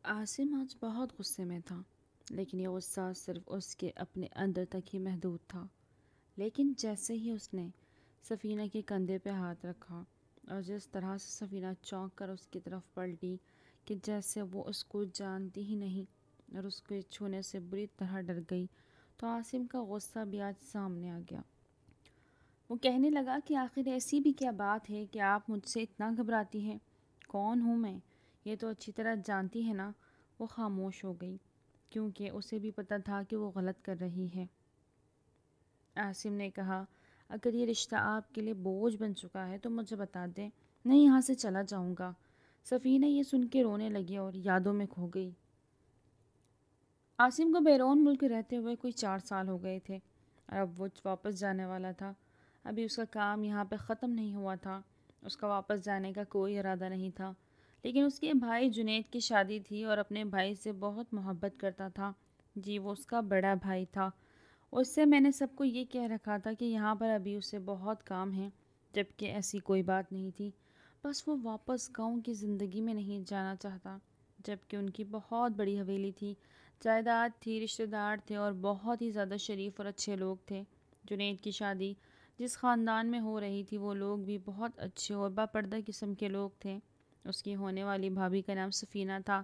عاصم آج بہت غصے میں تھا، لیکن یہ غصہ صرف اس کے اپنے اندر تک ہی محدود تھا۔ لیکن جیسے ہی اس نے سفینہ کے کندھے پہ ہاتھ رکھا اور جس طرح سے سفینہ چونک کر اس کی طرف پلٹی کہ جیسے وہ اس کو جانتی ہی نہیں اور اس کو چھونے سے بری طرح ڈر گئی، تو عاصم کا غصہ بھی آج سامنے آ گیا۔ وہ کہنے لگا کہ آخر ایسی بھی کیا بات ہے کہ آپ مجھ سے اتنا گھبراتی ہیں؟ کون ہوں میں؟ یہ تو اچھی طرح جانتی ہے نا۔ وہ خاموش ہو گئی کیونکہ اسے بھی پتہ تھا کہ وہ غلط کر رہی ہے۔ عاصم نے کہا، اگر یہ رشتہ آپ کے لیے بوجھ بن چکا ہے تو مجھے بتا دیں، میں یہاں سے چلا جاؤں گا۔ سفینہ یہ سن کے رونے لگی اور یادوں میں کھو گئی۔ عاصم کو بیرون ملک رہتے ہوئے کوئی 4 سال ہو گئے تھے اور اب وہ واپس جانے والا تھا۔ ابھی اس کا کام یہاں پہ ختم نہیں ہوا تھا۔ اس کا واپس جانے کا کوئی ارادہ نہیں تھا، لیکن اس کے بھائی جنید کی شادی تھی اور اپنے بھائی سے بہت محبت کرتا تھا۔ جی وہ اس کا بڑا بھائی تھا۔ اس سے میں نے سب کو یہ کہہ رکھا تھا کہ یہاں پر ابھی اسے بہت کام ہے، جبکہ ایسی کوئی بات نہیں تھی۔ بس وہ واپس گاؤں کی زندگی میں نہیں جانا چاہتا، جبکہ ان کی بہت بڑی حویلی تھی، جائیداد تھی، رشتہ دار تھے اور بہت ہی زیادہ شریف اور اچھے لوگ تھے۔ جنید کی شادی جس خاندان میں ہو رہی تھی وہ لوگ بھی بہت اچھے اور باپردہ قسم کے لوگ تھے۔ اس کی ہونے والی بھابھی کا نام سفینہ تھا،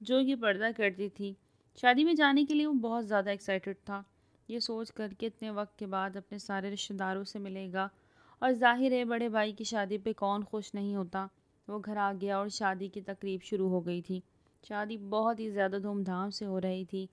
جو کہ پردہ کرتی تھی۔ شادی میں جانے کے لیے وہ بہت زیادہ ایکسائٹڈ تھا، یہ سوچ کر کہ اتنے وقت کے بعد اپنے سارے رشتہ داروں سے ملے گا، اور ظاہر ہے بڑے بھائی کی شادی پہ کون خوش نہیں ہوتا۔ وہ گھر آ گیا اور شادی کی تقریب شروع ہو گئی تھی۔ شادی بہت ہی زیادہ دھوم دھام سے ہو رہی تھی،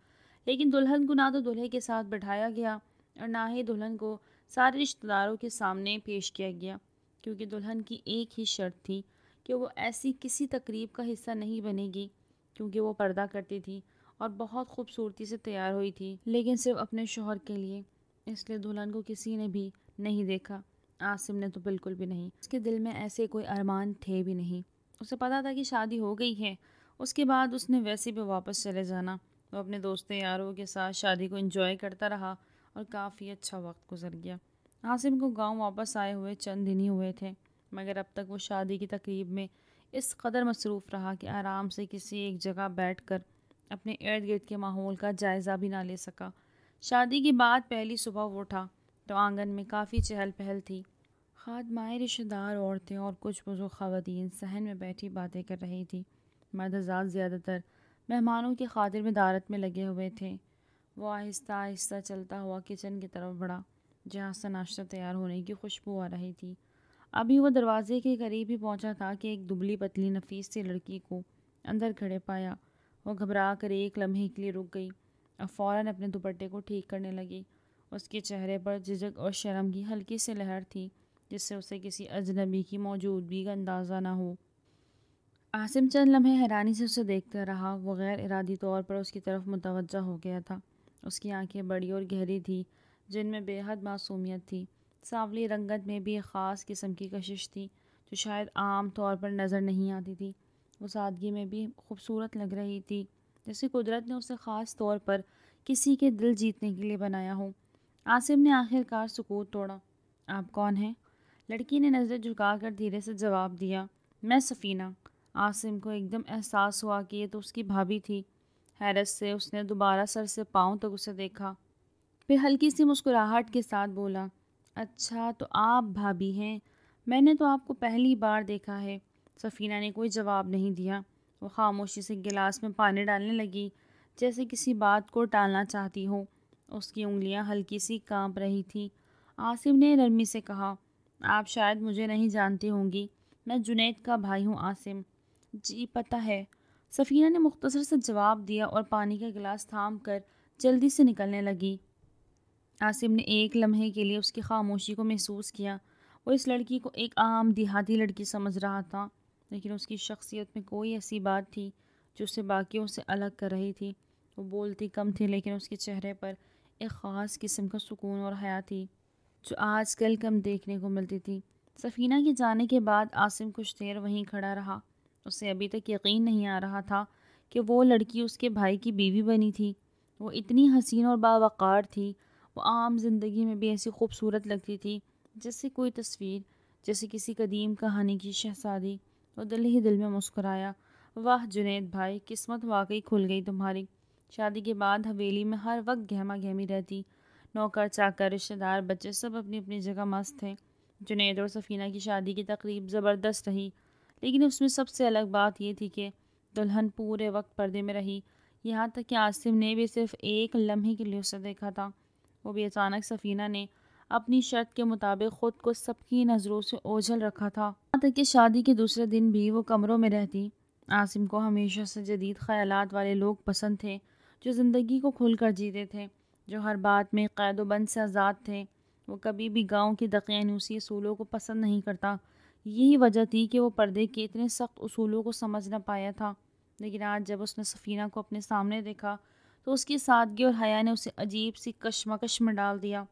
لیکن دلہن کو نہ تو دولہے کے ساتھ بٹھایا گیا اور نہ ہی دلہن کو سارے رشتہ داروں کے سامنے پیش کیا گیا، کیونکہ دلہن کی ایک ہی شرط تھی کہ وہ ایسی کسی تقریب کا حصہ نہیں بنے گی، کیونکہ وہ پردہ کرتی تھی اور بہت خوبصورتی سے تیار ہوئی تھی، لیکن صرف اپنے شوہر کے لیے۔ اس لیے دلہن کو کسی نے بھی نہیں دیکھا، عاصم نے تو بالکل بھی نہیں۔ اس کے دل میں ایسے کوئی ارمان تھے بھی نہیں۔ اسے پتا تھا کہ شادی ہو گئی ہے، اس کے بعد اس نے ویسے بھی واپس چلے جانا۔ وہ اپنے دوستوں یاروں کے ساتھ شادی کو انجوائے کرتا رہا اور کافی اچھا وقت گزر گیا۔ عاصم کو گاؤں واپس آئے ہوئے چند دن ہی ہوئے تھے، مگر اب تک وہ شادی کی تقریب میں اس قدر مصروف رہا کہ آرام سے کسی ایک جگہ بیٹھ کر اپنے ارد گرد کے ماحول کا جائزہ بھی نہ لے سکا۔ شادی کے بعد پہلی صبح وہ اٹھا تو آنگن میں کافی چہل پہل تھی۔ خادمائیں، رشتہ دار عورتیں اور کچھ بزرگ خواتین صحن میں بیٹھی باتیں کر رہی تھی۔ مرد حضرات زیادہ تر مہمانوں کی خاطر میں دعوت میں لگے ہوئے تھے۔ وہ آہستہ آہستہ چلتا ہوا کچن کی طرف بڑھا، جہاں سے ناشتہ تیار ہونے کی خوشبو آ رہی تھی۔ ابھی وہ دروازے کے قریب ہی پہنچا تھا کہ ایک دبلی پتلی نفیس سی لڑکی کو اندر کھڑے پایا۔ وہ گھبرا کر ایک لمحے کے لیے رک گئی اور فوراً اپنے دوپٹے کو ٹھیک کرنے لگی۔ اس کے چہرے پر جھجک اور شرم کی ہلکی سی لہر تھی، جس سے اسے کسی اجنبی کی موجودگی کا اندازہ نہ ہو۔ عاصم چند لمحے حیرانی سے اسے دیکھتا رہا۔ وہ غیر ارادی طور پر اس کی طرف متوجہ ہو گیا تھا۔ اس کی آنکھیں بڑی اور گہری تھیں، جن میں بے حد معصومیت تھی۔ سانولی رنگت میں بھی ایک خاص قسم کی کشش تھی، جو شاید عام طور پر نظر نہیں آتی تھی۔ وہ سادگی میں بھی خوبصورت لگ رہی تھی، جیسے قدرت نے اسے خاص طور پر کسی کے دل جیتنے کے لیے بنایا ہو۔ عاصم نے آخر کار سکوت توڑا۔ آپ کون ہیں؟ لڑکی نے نظریں جھکا کر دھیرے سے جواب دیا، میں سفینہ۔ عاصم کو ایک دم احساس ہوا کہ یہ تو اس کی بھابھی تھی۔ حیرت سے اس نے دوبارہ سر سے پاؤں تک اسے دیکھا، پھر ہلکی سی مسکراہٹ کے ساتھ بولا، اچھا تو آپ بھابھی ہیں، میں نے تو آپ کو پہلی بار دیکھا ہے۔ سفینہ نے کوئی جواب نہیں دیا۔ وہ خاموشی سے گلاس میں پانی ڈالنے لگی، جیسے کسی بات کو ٹالنا چاہتی ہو۔ اس کی انگلیاں ہلکی سی کانپ رہی تھیں۔ عاصم نے نرمی سے کہا، آپ شاید مجھے نہیں جانتی ہوں گی، میں جنید کا بھائی ہوں عاصم۔ جی پتہ ہے، سفینہ نے مختصر سے جواب دیا اور پانی کا گلاس تھام کر جلدی سے نکلنے لگی۔ عاصم نے ایک لمحے کے لیے اس کی خاموشی کو محسوس کیا۔ وہ اس لڑکی کو ایک عام دیہاتی لڑکی سمجھ رہا تھا، لیکن اس کی شخصیت میں کوئی ایسی بات تھی جو اسے باقیوں سے الگ کر رہی تھی۔ وہ بولتی کم تھی، لیکن اس کے چہرے پر ایک خاص قسم کا سکون اور حیا تھی، جو آج کل کم دیکھنے کو ملتی تھی۔ سفینہ کے جانے کے بعد عاصم کچھ دیر وہیں کھڑا رہا۔ اسے ابھی تک یقین نہیں آ رہا تھا کہ وہ لڑکی اس کے بھائی کی بیوی بنی تھی۔ وہ اتنی حسین اور باوقار تھی، وہ عام زندگی میں بھی ایسی خوبصورت لگتی تھی جیسے کوئی تصویر، جیسے کسی قدیم کہانی کی شہزادی۔ وہ دل ہی دل میں مسکرایا۔ واہ جنید بھائی، قسمت واقعی کھل گئی تمہاری۔ شادی کے بعد حویلی میں ہر وقت گہما گہمی رہتی، نوکر چاکر رشتہ دار بچے سب اپنی اپنی جگہ مست تھے۔ جنید اور سفینہ کی شادی کی تقریب زبردست رہی، لیکن اس میں سب سے الگ بات یہ تھی کہ دلہن پورے وقت پردے میں رہی، یہاں تک کہ عاصم نے بھی صرف ایک لمحے کے لیے اسے دیکھا تھا، وہ بھی اچانک۔ سفینہ نے اپنی شرط کے مطابق خود کو سب کی نظروں سے اوجھل رکھا تھا، یہاں تک کہ شادی کے دوسرے دن بھی وہ کمروں میں رہتی۔ عاصم کو ہمیشہ سے جدید خیالات والے لوگ پسند تھے، جو زندگی کو کھل کر جیتے تھے، جو ہر بات میں قید و بند سے آزاد تھے۔ وہ کبھی بھی گاؤں کے دقیانوسی اصولوں کو پسند نہیں کرتا، یہی وجہ تھی کہ وہ پردے کے اتنے سخت اصولوں کو سمجھ نہ پایا تھا۔ لیکن آج جب اس نے سفینہ کو اپنے سامنے دیکھا تو اس کی سادگی اور حیا نے اسے عجیب سی کشمکش میں ڈال دیا۔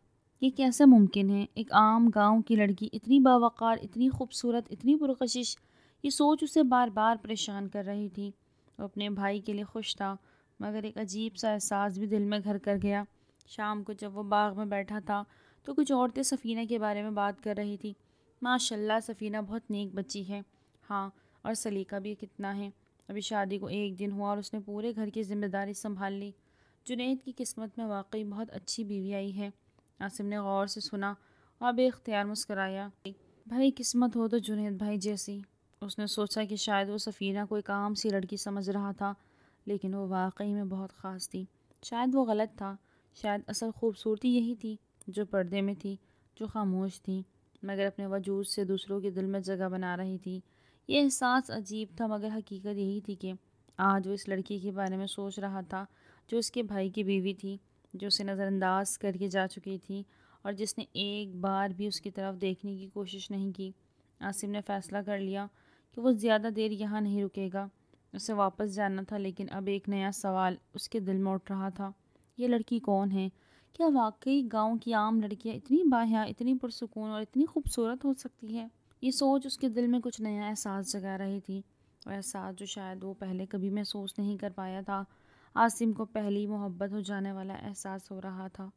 یہ کیسے ممکن ہے؟ ایک عام گاؤں کی لڑکی اتنی باوقار، اتنی خوبصورت، اتنی پرکشش، یہ سوچ اسے بار بار پریشان کر رہی تھی۔ وہ اپنے بھائی کے لیے خوش تھا، مگر ایک عجیب سا احساس بھی دل میں گھر کر گیا۔ شام کو جب وہ باغ میں بیٹھا تھا تو کچھ عورتیں سفینہ کے بارے میں بات کر رہی تھی۔ ماشاء اللہ سفینہ بہت نیک بچی ہے، ہاں، اور سلیقہ بھی کتنا ہے۔ ابھی شادی کو ایک دن ہوا اور اس نے پورے گھر کی ذمہ داری سنبھال لی۔ جنید کی قسمت میں واقعی بہت اچھی بیوی آئی ہے۔ عاصم نے غور سے سنا اور بے اختیار مسکرایا۔ بھائی قسمت ہو تو جنید بھائی جیسی۔ اس نے سوچا کہ شاید وہ سفینہ کو ایک عام سی لڑکی سمجھ رہا تھا، لیکن وہ واقعی میں بہت خاص تھی۔ شاید وہ غلط تھا، شاید اصل خوبصورتی یہی تھی جو پردے میں تھی، جو خاموش تھی، مگر اپنے وجود سے دوسروں کے دل میں جگہ بنا رہی تھی۔ یہ احساس عجیب تھا، مگر حقیقت یہی تھی کہ آج وہ اس لڑکی کے بارے میں سوچ رہا تھا جو اس کے بھائی کی بیوی تھی، جو اسے نظر انداز کر کے جا چکی تھی اور جس نے ایک بار بھی اس کی طرف دیکھنے کی کوشش نہیں کی۔ عاصم نے فیصلہ کر لیا کہ وہ زیادہ دیر یہاں نہیں رکے گا، اسے واپس جانا تھا۔ لیکن اب ایک نیا سوال اس کے دل میں اٹھ رہا تھا، یہ لڑکی کون ہے؟ کیا واقعی گاؤں کی عام لڑکیاں اتنی باحیا، اتنی پرسکون اور اتنی خوبصورت ہو سکتی ہے؟ یہ سوچ اس کے دل میں کچھ نیا احساس جگا رہی تھی، اور احساس جو شاید وہ پہلے کبھی محسوس نہیں کر پایا تھا۔ عاصم کو پہلی محبت ہو جانے والا احساس ہو رہا تھا۔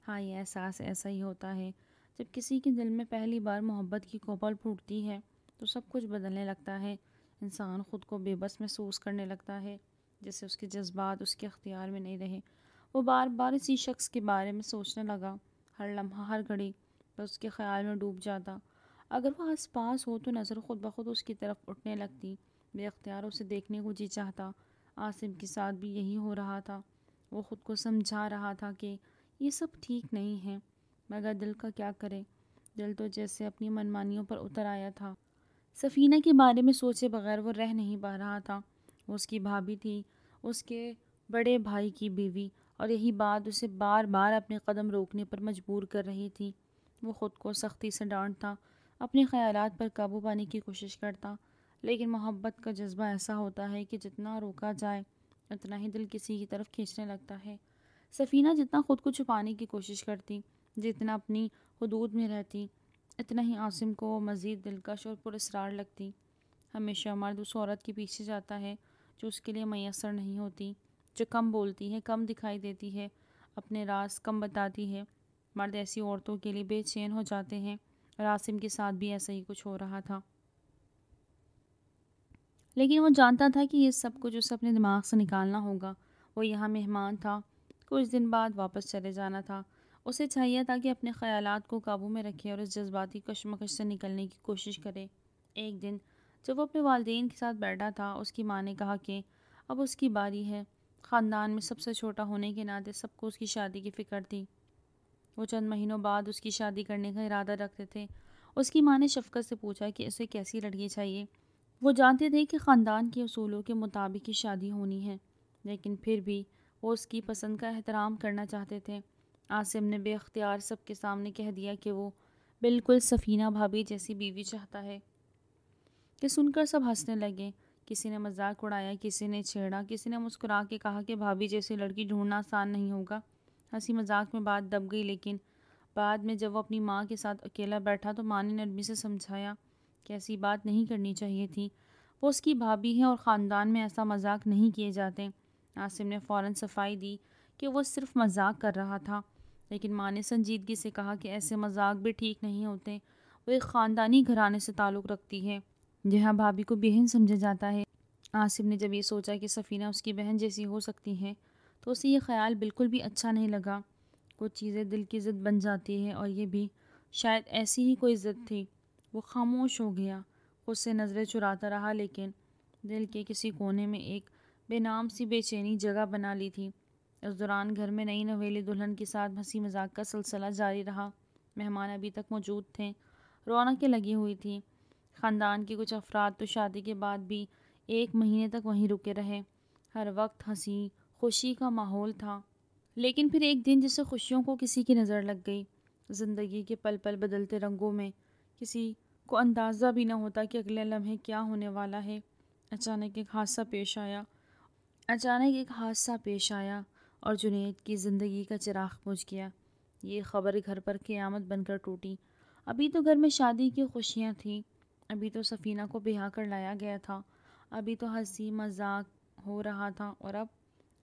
ہاں، یہ احساس ایسا ہی ہوتا ہے جب کسی کے دل میں پہلی بار محبت کی کوپل پھوٹتی ہے تو سب کچھ بدلنے لگتا ہے۔ انسان خود کو بے بس محسوس کرنے لگتا ہے، جیسے اس کے جذبات اس کے اختیار میں نہیں رہے۔ وہ بار بار اسی شخص کے بارے میں سوچنے لگا، ہر لمحہ، ہر گھڑی بس اس کے خیال میں ڈوب جاتا۔ اگر وہ آس پاس ہو تو نظر خود بخود اس کی طرف اٹھنے لگتی، بے اختیار اسے دیکھنے کو جی چاہتا۔ عاصم کے ساتھ بھی یہی ہو رہا تھا۔ وہ خود کو سمجھا رہا تھا کہ یہ سب ٹھیک نہیں ہے، مگر دل کا کیا کرے؟ دل تو جیسے اپنی منمانیوں پر اتر آیا تھا۔ سفینہ کے بارے میں سوچے بغیر وہ رہ نہیں پا رہا تھا۔ وہ اس کی بھابھی تھی، اس کے بڑے بھائی کی بیوی، اور یہی بات اسے بار بار اپنے قدم روکنے پر مجبور کر رہی تھی۔ وہ خود کو سختی سے ڈانٹتا، اپنے خیالات پر قابو پانے کی کوشش کرتا، لیکن محبت کا جذبہ ایسا ہوتا ہے کہ جتنا روکا جائے اتنا ہی دل کسی کی طرف کھینچنے لگتا ہے۔ سفینہ جتنا خود کو چھپانے کی کوشش کرتی، جتنا اپنی حدود میں رہتی، اتنا ہی عاصم کو مزید دلکش اور پراسرار لگتی۔ ہمیشہ مرد اس عورت کے پیچھے جاتا ہے جو اس کے لیے میسر نہیں ہوتی، جو کم بولتی ہے، کم دکھائی دیتی ہے، اپنے راز کم بتاتی ہے۔ مرد ایسی عورتوں کے لیے بے چین ہو جاتے ہیں، اور عاصم کے ساتھ بھی ایسا ہی کچھ ہو رہا تھا۔ لیکن وہ جانتا تھا کہ یہ سب کچھ اسے اپنے دماغ سے نکالنا ہوگا۔ وہ یہاں مہمان تھا، کچھ دن بعد واپس چلے جانا تھا۔ اسے چاہیے تھا کہ اپنے خیالات کو قابو میں رکھے اور اس جذباتی کشمکش سے نکلنے کی کوشش کرے۔ ایک دن جب وہ اپنے والدین کے ساتھ بیٹھا تھا، اس کی ماں نے کہا کہ اب اس کی باری ہے۔ خاندان میں سب سے چھوٹا ہونے کے ناطے سب کو اس کی شادی کی فکر تھی۔ وہ چند مہینوں بعد اس کی شادی کرنے کا ارادہ رکھتے تھے۔ اس کی ماں نے شفقت سے پوچھا کہ اسے کیسی لڑکی چاہیے۔ وہ جانتے تھے کہ خاندان کے اصولوں کے مطابق ہی شادی ہونی ہے، لیکن پھر بھی وہ اس کی پسند کا احترام کرنا چاہتے تھے۔ عاصم نے بے اختیار سب کے سامنے کہہ دیا کہ وہ بالکل سفینہ بھابھی جیسی بیوی چاہتا ہے۔ یہ سن کر سب ہنسنے لگے۔ کسی نے مذاق اڑایا، کسی نے چھیڑا، کسی نے مسکرا کے کہا کہ بھابھی جیسی لڑکی ڈھونڈنا آسان نہیں ہوگا۔ ہنسی مذاق میں بات دب گئی، لیکن بعد میں جب وہ اپنی ماں کے ساتھ اکیلا بیٹھا تو ماں نے نرمی سے سمجھایا کہ ایسی بات نہیں کرنی چاہیے تھی، وہ اس کی بھابھی ہے اور خاندان میں ایسا مذاق نہیں کیے جاتے۔ عاصم نے فوراً صفائی دی کہ وہ صرف مذاق کر رہا تھا، لیکن ماں نے سنجیدگی سے کہا کہ ایسے مذاق بھی ٹھیک نہیں ہوتے۔ وہ ایک خاندانی گھرانے سے تعلق رکھتی ہے جہاں بھابھی کو بہن سمجھا جاتا ہے۔ آصف نے جب یہ سوچا کہ سفینہ اس کی بہن جیسی ہو سکتی ہے تو اسے یہ خیال بالکل بھی اچھا نہیں لگا۔ کچھ چیزیں دل کی ضد بن جاتی ہے اور یہ بھی شاید ایسی ہی کوئی ضد تھی۔ وہ خاموش ہو گیا، خود سے نظریں چراتا رہا، لیکن دل کے کسی کونے میں ایک بے نام سی بے چینی جگہ بنا لی تھی۔ اس دوران گھر میں نئی نویلی دلہن کے ساتھ ہنسی مذاق کا سلسلہ جاری رہا۔ مہمان ابھی تک موجود تھے، رونقیں لگی ہوئی تھیں۔ خاندان کے کچھ افراد تو شادی کے بعد بھی 1 مہینے تک وہیں رکے رہے۔ ہر وقت ہنسی خوشی کا ماحول تھا۔ لیکن پھر ایک دن جیسے خوشیوں کو کسی کی نظر لگ گئی۔ زندگی کے پل پل بدلتے رنگوں میں کسی کو اندازہ بھی نہ ہوتا کہ اگلے لمحے کیا ہونے والا ہے۔ اچانک ایک حادثہ پیش آیا اور جنید کی زندگی کا چراغ بجھ گیا۔ یہ خبر گھر پر قیامت بن کر ٹوٹی۔ ابھی تو گھر میں شادی کی خوشیاں تھیں، ابھی تو سفینہ کو بیاہ کر لایا گیا تھا، ابھی تو ہنسی مذاق ہو رہا تھا، اور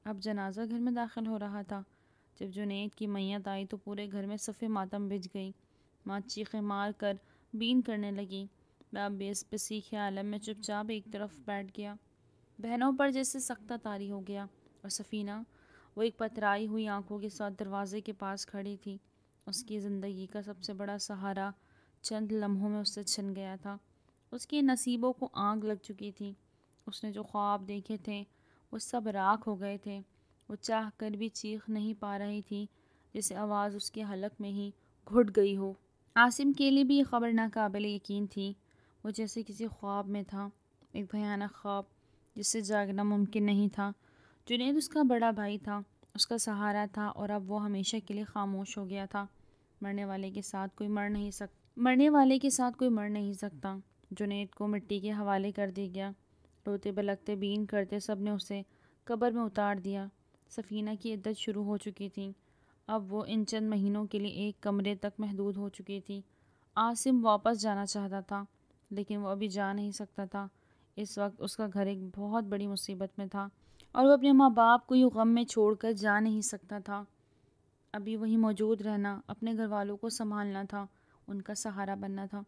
اب جنازہ گھر میں داخل ہو رہا تھا۔ جب جنید کی میت آئی تو پورے گھر میں صف ماتم بچھ گئی۔ ماں چیخیں مار کر بین کرنے لگی۔ باپ بے بسی کے عالم میں چپ چاپ ایک طرف بیٹھ گیا۔ بہنوں پر جیسے سختہ طاری ہو گیا، اور سفینہ وہ ایک پترائی ہوئی آنکھوں کے ساتھ دروازے کے پاس کھڑی تھی۔ اس کی زندگی کا سب سے بڑا سہارا چند لمحوں میں اس سے چھن گیا تھا۔ اس کے نصیبوں کو آگ لگ چکی تھی۔ اس نے جو خواب دیکھے تھے وہ سب راکھ ہو گئے تھے۔ وہ چاہ کر بھی چیخ نہیں پا رہی تھی، جیسے آواز اس کے حلق میں ہی گھٹ گئی ہو۔ عاصم کے لیے بھی یہ خبر ناقابل یقین تھی۔ وہ جیسے کسی خواب میں تھا، ایک بھیانک خواب جس سے جاگنا ممکن نہیں تھا۔ جنید اس کا بڑا بھائی تھا، اس کا سہارا تھا، اور اب وہ ہمیشہ کے لیے خاموش ہو گیا تھا۔ مرنے والے کے ساتھ کوئی مر نہیں سکتا۔ جنید کو مٹی کے حوالے کر دیا گیا۔ روتے بلکتے بین کرتے سب نے اسے قبر میں اتار دیا۔ سفینہ کی عدت شروع ہو چکی تھی۔ اب وہ ان چند مہینوں کے لیے ایک کمرے تک محدود ہو چکی تھی۔ عاصم واپس جانا چاہتا تھا، لیکن وہ ابھی جا نہیں سکتا تھا۔ اس وقت اس کا گھر ایک بہت بڑی مصیبت میں تھا، اور وہ اپنے ماں باپ کو یوں غم میں چھوڑ کر جا نہیں سکتا تھا۔ ابھی وہیں موجود رہنا، اپنے گھر والوں کو سنبھالنا تھا، ان کا سہارا بننا تھا۔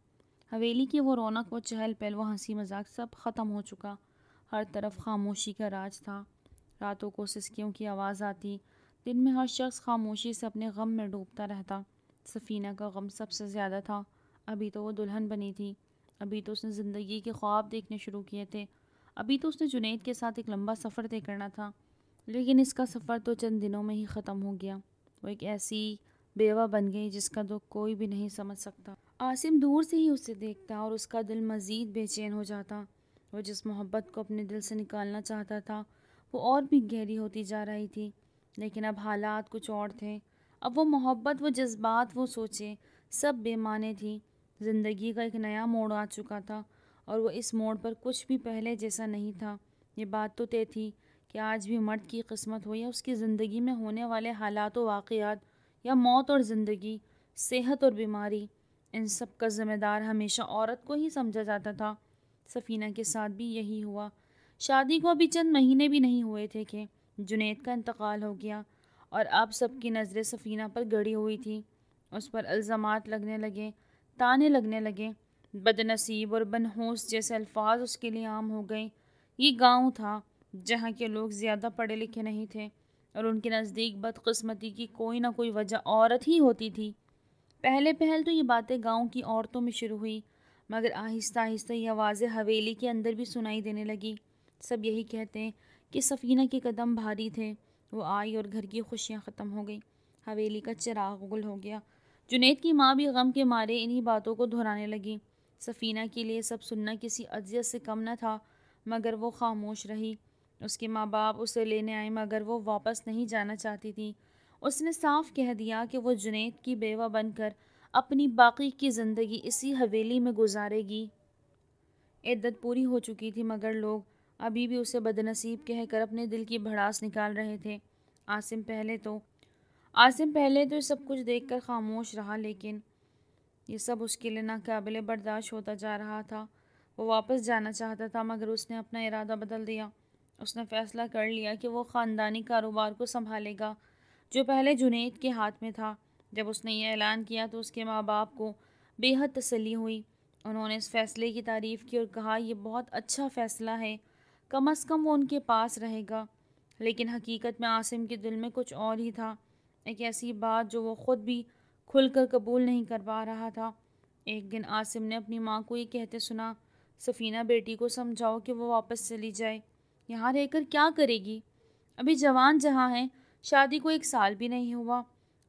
حویلی کی وہ رونق، وہ چہل پہل، وہ ہنسی مذاق سب ختم ہو چکا۔ ہر طرف خاموشی کا راج تھا۔ راتوں کو سسکیوں کی آواز آتی، دن میں ہر شخص خاموشی سے اپنے غم میں ڈوبتا رہتا۔ سفینہ کا غم سب سے زیادہ تھا۔ ابھی تو وہ دلہن بنی تھی، ابھی تو اس نے زندگی کے خواب دیکھنے شروع کیے تھے، ابھی تو اس نے جنید کے ساتھ ایک لمبا سفر طے کرنا تھا، لیکن اس کا سفر تو چند دنوں میں ہی ختم ہو گیا۔ وہ ایک ایسی بیوہ بن گئی جس کا دکھ کوئی بھی نہیں سمجھ سکتا۔ عاصم دور سے ہی اسے دیکھتا اور اس کا دل مزید بے چین ہو جاتا۔ وہ جس محبت کو اپنے دل سے نکالنا چاہتا تھا وہ اور بھی گہری ہوتی جا رہی تھی، لیکن اب حالات کچھ اور تھے۔ اب وہ محبت، وہ جذبات، وہ سوچیں سب بے معنی تھی۔ زندگی کا ایک نیا موڑ آ چکا تھا، اور وہ اس موڑ پر کچھ بھی پہلے جیسا نہیں تھا۔ یہ بات تو طے تھی کہ آج بھی مرد کی قسمت ہو یا اس کی زندگی میں ہونے والے حالات و واقعات، یا موت اور زندگی، صحت اور بیماری، ان سب کا ذمہ دار ہمیشہ عورت کو ہی سمجھا جاتا تھا۔ سفینہ کے ساتھ بھی یہی ہوا۔ شادی کو ابھی چند مہینے بھی نہیں ہوئے تھے کہ جنید کا انتقال ہو گیا، اور اب سب کی نظریں سفینہ پر گڑی ہوئی تھی۔ اس پر الزامات لگنے لگے، تانے لگنے لگے، بد نصیب اور منحوس جیسے الفاظ اس کے لیے عام ہو گئے۔ یہ گاؤں تھا جہاں کے لوگ زیادہ پڑھے لکھے نہیں تھے، اور ان کے نزدیک بدقسمتی کی کوئی نہ کوئی وجہ عورت ہی ہوتی تھی۔ پہلے تو یہ باتیں گاؤں کی عورتوں میں شروع ہوئی، مگر آہستہ آہستہ یہ آوازیں حویلی کے اندر بھی سنائی دینے لگی۔ سب یہی کہتے ہیں کہ سفینہ کے قدم بھاری تھے، وہ آئی اور گھر کی خوشیاں ختم ہو گئیں، حویلی کا چراغ گل ہو گیا۔ جنید کی ماں بھی غم کے مارے انہی باتوں کو دہرانے لگی۔ سفینہ کے لیے سب سننا کسی اذیت سے کم نہ تھا، مگر وہ خاموش رہی۔ اس کے ماں باپ اسے لینے آئے، مگر وہ واپس نہیں جانا چاہتی تھی۔ اس نے صاف کہہ دیا کہ وہ جنید کی بیوہ بن کر اپنی باقی کی زندگی اسی حویلی میں گزارے گی۔ عدت پوری ہو چکی تھی، مگر لوگ ابھی بھی اسے بدنصیب کہہ کر اپنے دل کی بھڑاس نکال رہے تھے۔ عاصم پہلے تو یہ سب کچھ دیکھ کر خاموش رہا، لیکن یہ سب اس کے لیے ناقابل برداشت ہوتا جا رہا تھا۔ وہ واپس جانا چاہتا تھا، مگر اس نے اپنا ارادہ بدل دیا۔ اس نے فیصلہ کر لیا کہ وہ خاندانی کاروبار کو سنبھالے گا جو پہلے جنید کے ہاتھ میں تھا۔ جب اس نے یہ اعلان کیا تو اس کے ماں باپ کو بے حد تسلی ہوئی۔ انہوں نے اس فیصلے کی تعریف کی اور کہا، یہ بہت اچھا فیصلہ ہے، کم از کم وہ ان کے پاس رہے گا۔ لیکن حقیقت میں عاصم کے دل میں کچھ اور ہی تھا، ایک ایسی بات جو وہ خود بھی کھل کر قبول نہیں کر پا رہا تھا۔ ایک دن عاصم نے اپنی ماں کو یہ کہتے سنا، سفینہ بیٹی کو سمجھاؤ کہ وہ واپس چلی جائے، یہاں رہ کر کیا کرے گی؟ ابھی جوان جہاں ہے، شادی کو 1 سال بھی نہیں ہوا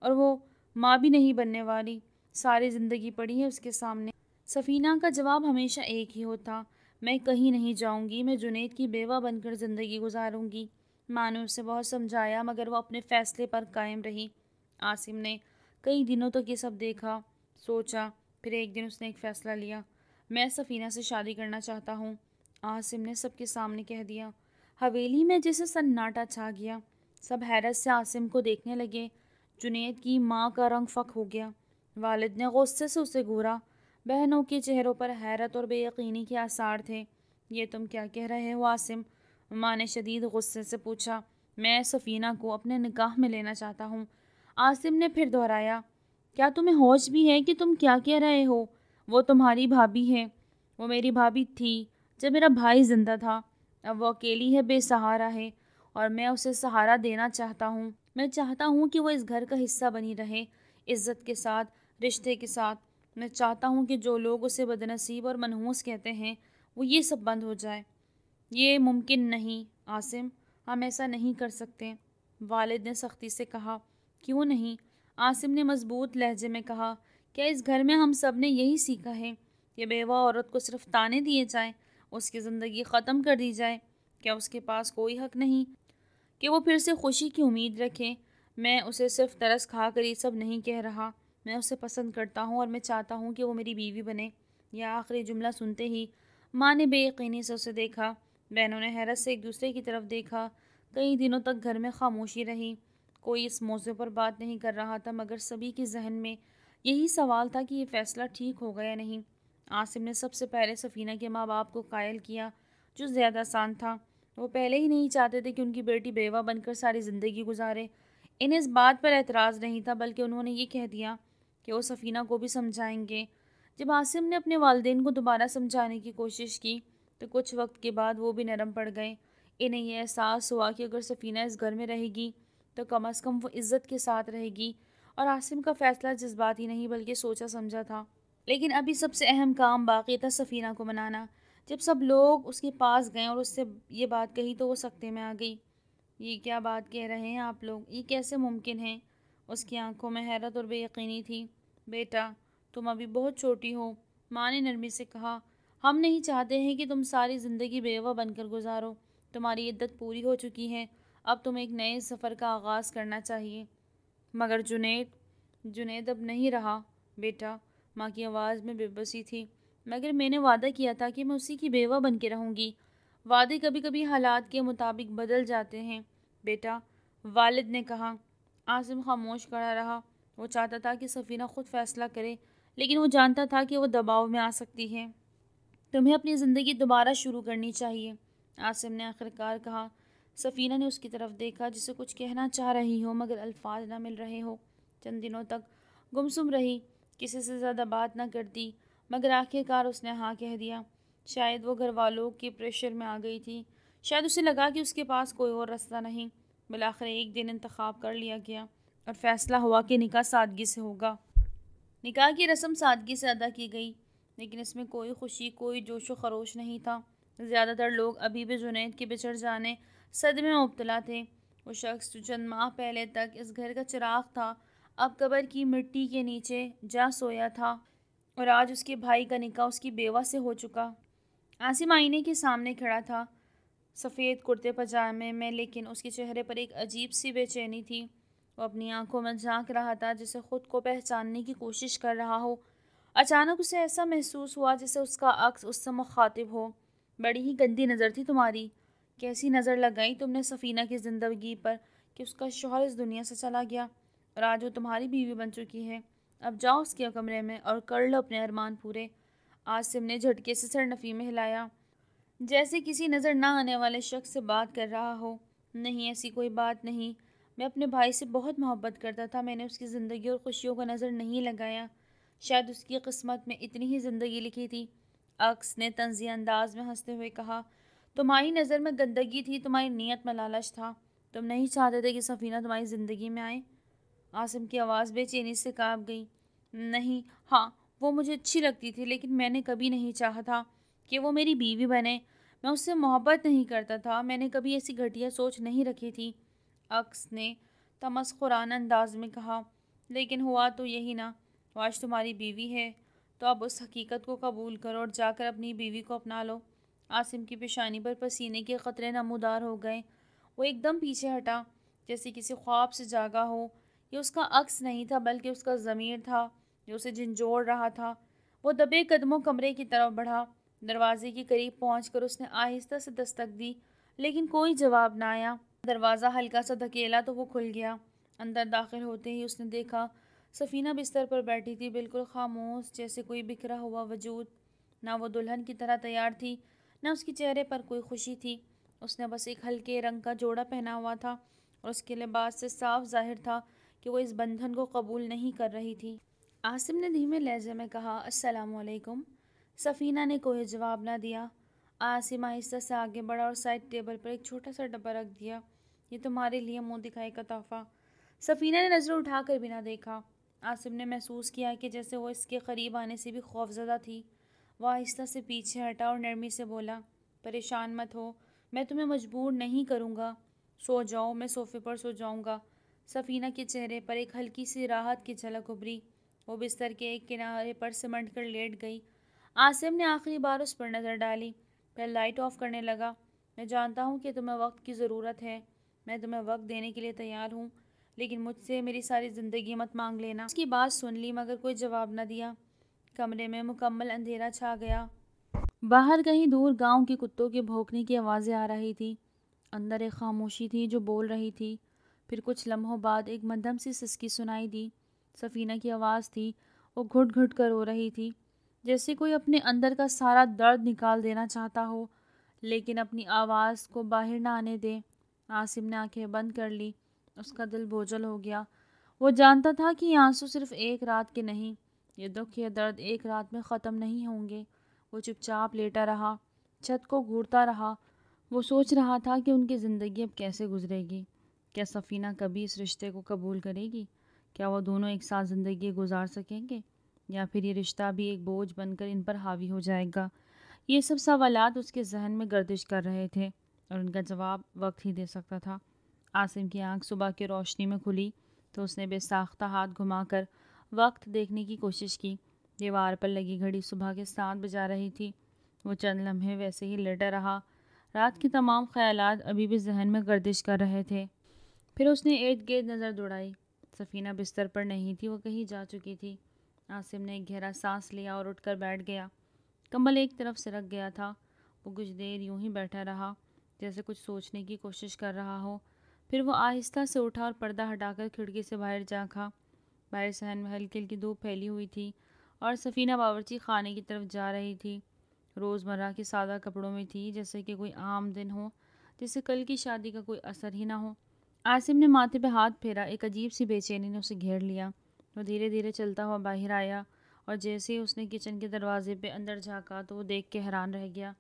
اور وہ ماں بھی نہیں بننے والی، ساری زندگی پڑی ہے اس کے سامنے۔ سفینہ کا جواب ہمیشہ ایک ہی ہوتا، میں کہیں نہیں جاؤں گی، میں جنید کی بیوہ بن کر زندگی گزاروں گی۔ ماں نے اسے بہت سمجھایا مگر وہ اپنے فیصلے پر قائم رہی۔ عاصم نے کئی دنوں تک یہ سب دیکھا، سوچا، پھر ایک دن اس نے ایک فیصلہ لیا، میں سفینہ سے شادی کرنا چاہتا ہوں۔ عاصم نے سب کے سامنے کہہ دیا۔ حویلی میں جیسے سناٹا چھا گیا، سب حیرت سے عاصم کو دیکھنے لگے۔ جنید کی ماں کا رنگ فک ہو گیا، والد نے غصے سے اسے گھورا، بہنوں کے چہروں پر حیرت اور بے یقینی کے آثار تھے۔ یہ تم کیا کہہ رہے ہو عاصم؟ ماں نے شدید غصے سے پوچھا۔ میں سفینہ کو اپنے نکاح میں لینا چاہتا ہوں۔ عاصم نے پھر دہرایا، کیا تمہیں ہوش بھی ہے کہ تم کیا کہہ رہے ہو؟ وہ تمہاری بھابھی ہے، وہ میری بھابھی تھی جب میرا بھائی زندہ تھا، اب وہ اکیلی ہے، بے سہارا ہے اور میں اسے سہارا دینا چاہتا ہوں۔ میں چاہتا ہوں کہ وہ اس گھر کا حصہ بنی رہے، عزت کے ساتھ، رشتے کے ساتھ۔ میں چاہتا ہوں کہ جو لوگ اسے بدنصیب اور منحوس کہتے ہیں وہ یہ سب بند ہو جائے۔ یہ ممکن نہیں عاصم، ہم ایسا نہیں کر سکتے، والد نے سختی سے کہا۔ کیوں نہیں؟ عاصم نے مضبوط لہجے میں کہا، کیا اس گھر میں ہم سب نے یہی سیکھا ہے کہ بیوہ عورت کو صرف طعنے دیے جائیں، اس کی زندگی ختم کر دی جائے؟ کیا اس کے پاس کوئی حق نہیں کہ وہ پھر سے خوشی کی امید رکھے؟ میں اسے صرف ترس کھا کر یہ سب نہیں کہہ رہا، میں اسے پسند کرتا ہوں اور میں چاہتا ہوں کہ وہ میری بیوی بنے۔ یہ آخری جملہ سنتے ہی ماں نے بے یقینی سے اسے دیکھا، بہنوں نے حیرت سے ایک دوسرے کی طرف دیکھا۔ کئی دنوں تک گھر میں خاموشی رہی، کوئی اس موضوع پر بات نہیں کر رہا تھا مگر سبھی کے ذہن میں یہی سوال تھا کہ یہ فیصلہ ٹھیک ہوگا یا نہیں۔ عاصم نے سب سے پہلے سفینہ کے ماں باپ کو قائل کیا، جو زیادہ آسان تھا۔ وہ پہلے ہی نہیں چاہتے تھے کہ ان کی بیٹی بیوہ بن کر ساری زندگی گزارے۔ انہیں اس بات پر اعتراض نہیں تھا، بلکہ انہوں نے یہ کہہ دیا کہ وہ سفینہ کو بھی سمجھائیں گے۔ جب عاصم نے اپنے والدین کو دوبارہ سمجھانے کی کوشش کی تو کچھ وقت کے بعد وہ بھی نرم پڑ گئے۔ انہیں یہ احساس ہوا کہ اگر سفینہ اس گھر میں رہے گی تو کم از کم وہ عزت کے ساتھ رہے گی، اور عاصم کا فیصلہ جذباتی نہیں بلکہ سوچا سمجھا تھا۔ لیکن ابھی سب سے اہم کام باقی تھا، سفینہ کو منانا۔ جب سب لوگ اس کے پاس گئے اور اس سے یہ بات کہی تو وہ سکتے میں آ گئی۔ یہ کیا بات کہہ رہے ہیں آپ لوگ؟ یہ کیسے ممکن ہے؟ اس کی آنکھوں میں حیرت اور بے یقینی تھی۔ بیٹا، تم ابھی بہت چھوٹی ہو، ماں نے نرمی سے کہا۔ ہم نہیں چاہتے ہیں کہ تم ساری زندگی بیوہ بن کر گزارو، تمہاری عدت پوری ہو چکی ہے، اب تم ایک نئے سفر کا آغاز کرنا چاہیے۔ مگر جنید اب نہیں رہا بیٹا، ماں کی آواز میں بے بسی تھی۔ مگر میں نے وعدہ کیا تھا کہ میں اسی کی بیوہ بن کے رہوں گی۔ وعدے کبھی کبھی حالات کے مطابق بدل جاتے ہیں بیٹا، والد نے کہا۔ عاصم خاموش کھڑا رہا، وہ چاہتا تھا کہ سفینہ خود فیصلہ کرے، لیکن وہ جانتا تھا کہ وہ دباؤ میں آ سکتی ہے۔ تمہیں اپنی زندگی دوبارہ شروع کرنی چاہیے، عاصم نے آخرکار کہا۔ سفینہ نے اس کی طرف دیکھا جسے کچھ کہنا چاہ رہی ہو مگر الفاظ نہ مل رہے ہو۔ چند دنوں تک گمسم رہی، کسی سے زیادہ بات نہ کرتی، مگر آخرکار اس نے ہاں کہہ دیا۔ شاید وہ گھر والوں کے پریشر میں آ گئی تھی، شاید اسے لگا کہ اس کے پاس کوئی اور راستہ نہیں۔ بالآخر ایک دن انتخاب کر لیا گیا اور فیصلہ ہوا کہ نکاح سادگی سے ہوگا۔ نکاح کی رسم سادگی سے ادا کی گئی، لیکن اس میں کوئی خوشی، کوئی جوش و خروش نہیں تھا۔ زیادہ تر لوگ ابھی بھی جنید کے بچھڑ جانے صدمے میں مبتلا تھے۔ وہ شخص جو چند ماہ پہلے تک اس گھر کا چراغ تھا، اب قبر کی مٹی کے نیچے جا سویا تھا، اور آج اس کے بھائی کا نکاح اس کی بیوہ سے ہو چکا۔ عاصم آئینے کے سامنے کھڑا تھا، سفید کرتے پاجامے میں، لیکن اس کے چہرے پر ایک عجیب سی بے چینی تھی۔ وہ اپنی آنکھوں میں جھانک رہا تھا جیسے خود کو پہچاننے کی کوشش کر رہا ہو۔ اچانک اسے ایسا محسوس ہوا جیسے اس کا عکس اس سے مخاطب ہو۔ بڑی ہی گندی نظر تھی تمہاری، کیسی نظر لگائی تم نے سفینہ کی زندگی پر کہ اس کا شوہر اس دنیا سے چلا گیا اور آج وہ تمہاری بیوی بن چکی ہے۔ اب جاؤ اس کے کمرے میں اور کر لو اپنے ارمان پورے۔ عاصم نے جھٹکے سے سر نفی میں ہلایا، جیسے کسی نظر نہ آنے والے شخص سے بات کر رہا ہو۔ نہیں، ایسی کوئی بات نہیں، میں اپنے بھائی سے بہت محبت کرتا تھا، میں نے اس کی زندگی اور خوشیوں کا نظر نہیں لگایا، شاید اس کی قسمت میں اتنی ہی زندگی لکھی تھی۔ عکس نے طنزیہ انداز میں ہنستے ہوئے کہا، تمہاری نظر میں گندگی تھی، تمہاری نیت میں لالچ تھا، تم نہیں چاہتے تھے کہ سفینہ تمہاری زندگی میں آئے۔ عاصم کی آواز بے چینی سے کانپ گئی۔ نہیں، ہاں وہ مجھے اچھی لگتی تھی، لیکن میں نے کبھی نہیں چاہا تھا کہ وہ میری بیوی بنے۔ میں اس سے محبت نہیں کرتا تھا، میں نے کبھی ایسی گھٹیا سوچ نہیں رکھی تھی، عکس نے تمسخرانہ انداز میں کہا۔ لیکن ہوا تو یہی نا، وہ آج تمہاری بیوی ہے، تو اب اس حقیقت کو قبول کرو اور جا کر اپنی بیوی کو اپنا لو۔ عاصم کی پیشانی پر پسینے کے قطرے نمودار ہو گئے۔ وہ ایک دم پیچھے ہٹا، جیسے کسی خواب سے جاگا ہو۔ یہ اس کا عکس نہیں تھا، بلکہ اس کا ضمیر تھا جو اسے جھنجھوڑ رہا تھا۔ وہ دبے قدموں کمرے کی طرف بڑھا۔ دروازے کے قریب پہنچ کر اس نے آہستہ سے دستک دی، لیکن کوئی جواب نہ آیا۔ دروازہ ہلکا سا دھکیلا تو وہ کھل گیا۔ اندر داخل ہوتے ہی اس نے دیکھا سفینہ بستر پر بیٹھی تھی، بالکل خاموش، جیسے کوئی بکھرا ہوا وجود۔ نہ وہ دلہن کی طرح تیار تھی، نہ اس کے چہرے پر کوئی خوشی تھی۔ اس نے بس ایک ہلکے رنگ کا جوڑا پہنا ہوا تھا، اور اس کے لباس سے صاف ظاہر تھا کہ وہ اس بندھن کو قبول نہیں کر رہی تھی۔ عاصم نے دھیمے لہجے میں کہا، السلام علیکم۔ سفینہ نے کوئی جواب نہ دیا۔ عاصم آہستہ سے آگے بڑھا اور سائڈ ٹیبل پر ایک چھوٹا سا ڈبہ رکھ دیا۔ یہ تمہارے لیے منہ دکھائی کا تحفہ۔ سفینہ نے نظر اٹھا کر بھی نہ دیکھا۔ عاصم نے محسوس کیا کہ جیسے وہ اس کے قریب آنے سے بھی خوفزدہ تھی۔ وہ آہستہ سے پیچھے ہٹا اور نرمی سے بولا، پریشان مت ہو، میں تمہیں مجبور نہیں کروں گا، سو جاؤ، میں صوفے پر سو جاؤں گا۔ سفینہ کے چہرے پر ایک ہلکی سی راحت کی جھلک ابھری۔ وہ بستر کے ایک کنارے پر سمٹ کر لیٹ گئی۔ عاصم نے آخری بار اس پر نظر ڈالی، پھر لائٹ آف کرنے لگا۔ میں جانتا ہوں کہ تمہیں وقت کی ضرورت ہے، میں تمہیں وقت دینے کے لیے تیار ہوں، لیکن مجھ سے میری ساری زندگی مت مانگ لینا۔ اس کی بات سن لی مگر کوئی جواب نہ دیا۔ کمرے میں مکمل اندھیرا چھا گیا۔ باہر کہیں دور گاؤں کے کتوں کے بھونکنے کی آوازیں آ رہی تھی۔ اندر ایک خاموشی تھی جو بول رہی تھی۔ پھر کچھ لمحوں بعد ایک مدھم سی سسکی سنائی دی۔ سفینہ کی آواز تھی۔ وہ گھٹ گھٹ کر رو رہی تھی، جیسے کوئی اپنے اندر کا سارا درد نکال دینا چاہتا ہو، لیکن اپنی آواز کو باہر نہ آنے دے۔ عاصم نے آنکھیں بند کر لی۔ اس کا دل بوجھل ہو گیا۔ وہ جانتا تھا کہ یہ آنسو صرف ایک رات کے نہیں، یہ دکھ، یہ درد ایک رات میں ختم نہیں ہوں گے۔ وہ چپ چاپ لیٹا رہا، چھت کو گھورتا رہا۔ وہ سوچ رہا تھا کہ ان کی زندگی اب کیسے گزرے گی۔ کیا سفینہ کبھی اس رشتے کو قبول کرے گی؟ کیا وہ دونوں ایک ساتھ زندگی گزار سکیں گے؟ یا پھر یہ رشتہ بھی ایک بوجھ بن کر ان پر حاوی ہو جائے گا؟ یہ سب سوالات اس کے ذہن میں گردش کر رہے تھے، اور ان کا جواب وقت ہی دے سکتا تھا۔ عاصم کی آنکھ صبح کی روشنی میں کھلی تو اس نے بے ساختہ ہاتھ گھما کر وقت دیکھنے کی کوشش کی۔ دیوار پر لگی گھڑی صبح کے 7 بجا رہی تھی۔ وہ چند لمحے ویسے ہی لیٹا رہا۔ رات کے تمام خیالات ابھی بھی ذہن میں گردش کر رہے تھے۔ پھر اس نے ارد گرد نظر دوڑائی۔ سفینہ بستر پر نہیں تھی، وہ کہیں جا چکی تھی۔ عاصم نے ایک گہرا سانس لیا اور اٹھ کر بیٹھ گیا۔ کمبل ایک طرف سرک گیا تھا۔ وہ کچھ دیر یوں ہی بیٹھا رہا، جیسے کچھ سوچنے کی کوشش کر رہا ہو۔ پھر وہ آہستہ سے اٹھا اور پردہ ہٹا کر کھڑکی سے باہر جھانکا۔ باہر صحن میں ہلکی ہلکی دھوپ پھیلی ہوئی تھی، اور سفینہ باورچی خانے کی طرف جا رہی تھی۔ روزمرہ کے سادہ کپڑوں میں تھی، جیسے کہ کوئی عام دن ہو، جیسے کل کی شادی کا کوئی اثر ہی نہ ہو۔ عاصم نے ماتھے پہ ہاتھ پھیرا۔ ایک عجیب سی بے چینی نے اسے گھیر لیا۔ وہ دھیرے دھیرے چلتا ہوا باہر آیا، اور جیسے ہی اس نے کچن کے دروازے پہ اندر جھانکا تو وہ دیکھ کے حیران رہ گیا۔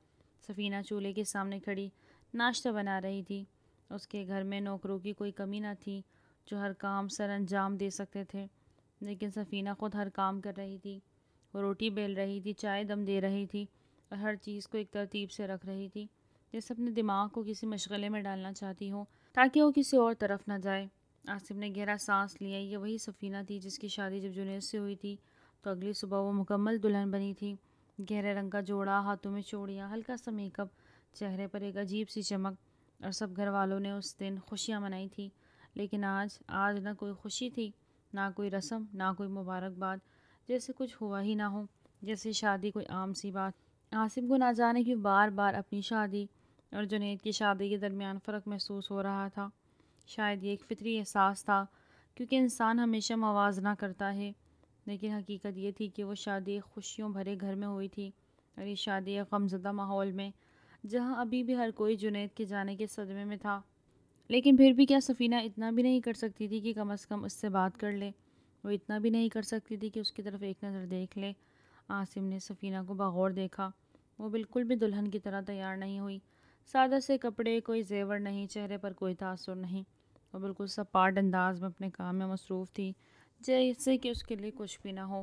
سفینہ چولہے کے سامنے کھڑی ناشتہ بنا رہی تھی۔ اس کے گھر میں نوکروں کی کوئی کمی نہ تھی جو ہر کام سر انجام دے سکتے تھے، لیکن سفینہ خود ہر کام کر رہی تھی۔ وہ روٹی بیل رہی تھی، چائے دم دے رہی تھی، اور ہر چیز کو ایک ترتیب سے رکھ رہی تھی، جیسے اپنے دماغ کو کسی مشغلے میں ڈالنا چاہتی ہو تاکہ وہ کسی اور طرف نہ جائے۔ عاصم نے گہرا سانس لیا۔ یہ وہی سفینہ تھی جس کی شادی جب جنید سے ہوئی تھی تو اگلی صبح وہ مکمل دلہن بنی تھی۔ گہرے رنگ کا جوڑا، ہاتھوں میں چوڑیاں، ہلکا سا میک اپ، چہرے پر ایک عجیب سی چمک، اور سب گھر والوں نے اس دن خوشیاں منائی تھی۔ لیکن آج نہ کوئی خوشی تھی، نہ کوئی رسم، نہ کوئی مبارکباد، جیسے کچھ ہوا ہی نہ ہو، جیسے شادی کوئی عام سی بات۔ عاصم کو نہ جانے کیوں بار بار اپنی شادی اور جنید کی شادی کے درمیان فرق محسوس ہو رہا تھا۔ شاید یہ ایک فطری احساس تھا، کیونکہ انسان ہمیشہ موازنہ کرتا ہے، لیکن حقیقت یہ تھی کہ وہ شادی ایک خوشیوں بھرے گھر میں ہوئی تھی، اور یہ شادی ایک غمزدہ ماحول میں، جہاں ابھی بھی ہر کوئی جنید کے جانے کے صدمے میں تھا۔ لیکن پھر بھی کیا سفینہ اتنا بھی نہیں کر سکتی تھی کہ کم از کم اس سے بات کر لے؟ وہ اتنا بھی نہیں کر سکتی تھی کہ اس کی طرف ایک نظر دیکھ لے؟ عاصم نے سفینہ کو بغور دیکھا۔ وہ بالکل بھی دلہن کی طرح تیار نہیں ہوئی۔ سادہ سے کپڑے، کوئی زیور نہیں، چہرے پر کوئی تاثر نہیں، وہ بالکل سپاٹ انداز میں اپنے کام میں مصروف تھی، جیسے کہ اس کے لیے کچھ بھی نہ ہو۔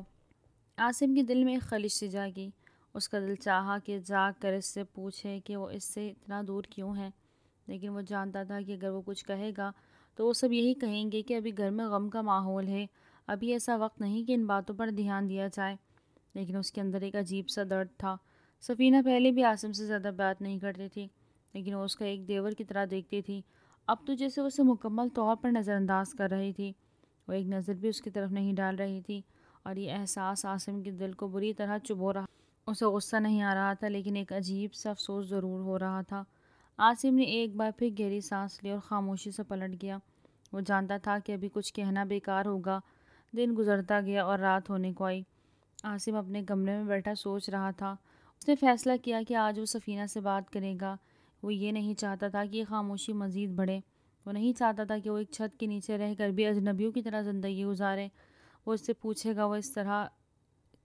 عاصم کے دل میں ایک خلش سی جاگی۔ اس کا دل چاہا کہ جاگ کر اس سے پوچھے کہ وہ اس سے اتنا دور کیوں ہے، لیکن وہ جانتا تھا کہ اگر وہ کچھ کہے گا تو وہ سب یہی کہیں گے کہ ابھی گھر میں غم کا ماحول ہے، ابھی ایسا وقت نہیں کہ ان باتوں پر دھیان دیا جائے۔ لیکن اس کے اندر ایک عجیب سا درد تھا۔ سفینہ پہلے بھی عاصم سے زیادہ بات نہیں کرتی تھی، لیکن وہ اس کا ایک دیور کی طرح دیکھتی تھی۔ اب تو جیسے اسے مکمل طور پر نظر انداز کر رہی تھی، وہ ایک نظر بھی اس کی طرف نہیں ڈال رہی تھی، اور یہ احساس عاصم کے دل کو بری طرح چبھو رہا۔ اسے غصہ نہیں آ رہا تھا، لیکن ایک عجیب سا افسوس ضرور ہو رہا تھا۔ عاصم نے ایک بار پھر گہری سانس لی اور خاموشی سے پلٹ گیا۔ وہ جانتا تھا کہ ابھی کچھ کہنا بیکار ہوگا۔ دن گزرتا گیا اور رات ہونے کو آئی۔ عاصم اپنے کمرے میں بیٹھا سوچ رہا تھا۔ اس نے فیصلہ کیا کہ آج وہ سفینہ سے بات کرے گا۔ وہ یہ نہیں چاہتا تھا کہ یہ خاموشی مزید بڑھے۔ وہ نہیں چاہتا تھا کہ وہ ایک چھت کے نیچے رہ کر بھی اجنبیوں کی طرح زندگی گزارے۔ وہ اس سے پوچھے گا وہ اس طرح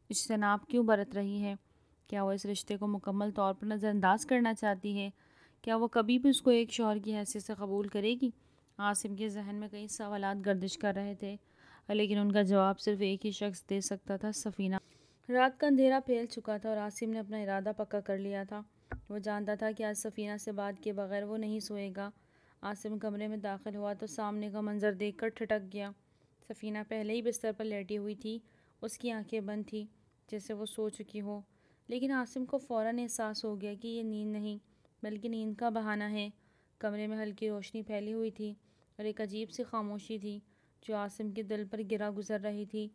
اجتناب کیوں برت رہی ہے؟ کیا وہ اس رشتے کو مکمل طور پر نظر انداز کرنا چاہتی ہے؟ کیا وہ کبھی بھی اس کو ایک شوہر کی حیثیت سے قبول کرے گی؟ عاصم کے ذہن میں کئی سوالات گردش کر رہے تھے، لیکن ان کا جواب صرف ایک ہی شخص دے سکتا تھا، سفینہ۔ رات کا اندھیرا پھیل چکا تھا اور عاصم نے اپنا ارادہ پکا کر لیا تھا۔ وہ جانتا تھا کہ آج سفینہ سے بات کیے بغیر وہ نہیں سوئے گا۔ عاصم کمرے میں داخل ہوا تو سامنے کا منظر دیکھ کر ٹھٹک گیا۔ سفینہ پہلے ہی بستر پر لیٹی ہوئی تھی، اس کی آنکھیں بند تھیں جیسے وہ سو چکی ہو، لیکن عاصم کو فوراً احساس ہو گیا کہ یہ نیند نہیں بلکہ نیند کا بہانہ ہے۔ کمرے میں ہلکی روشنی پھیلی ہوئی تھی اور ایک عجیب سی خاموشی تھی جو عاصم کے دل پر گرا گزر رہی تھی۔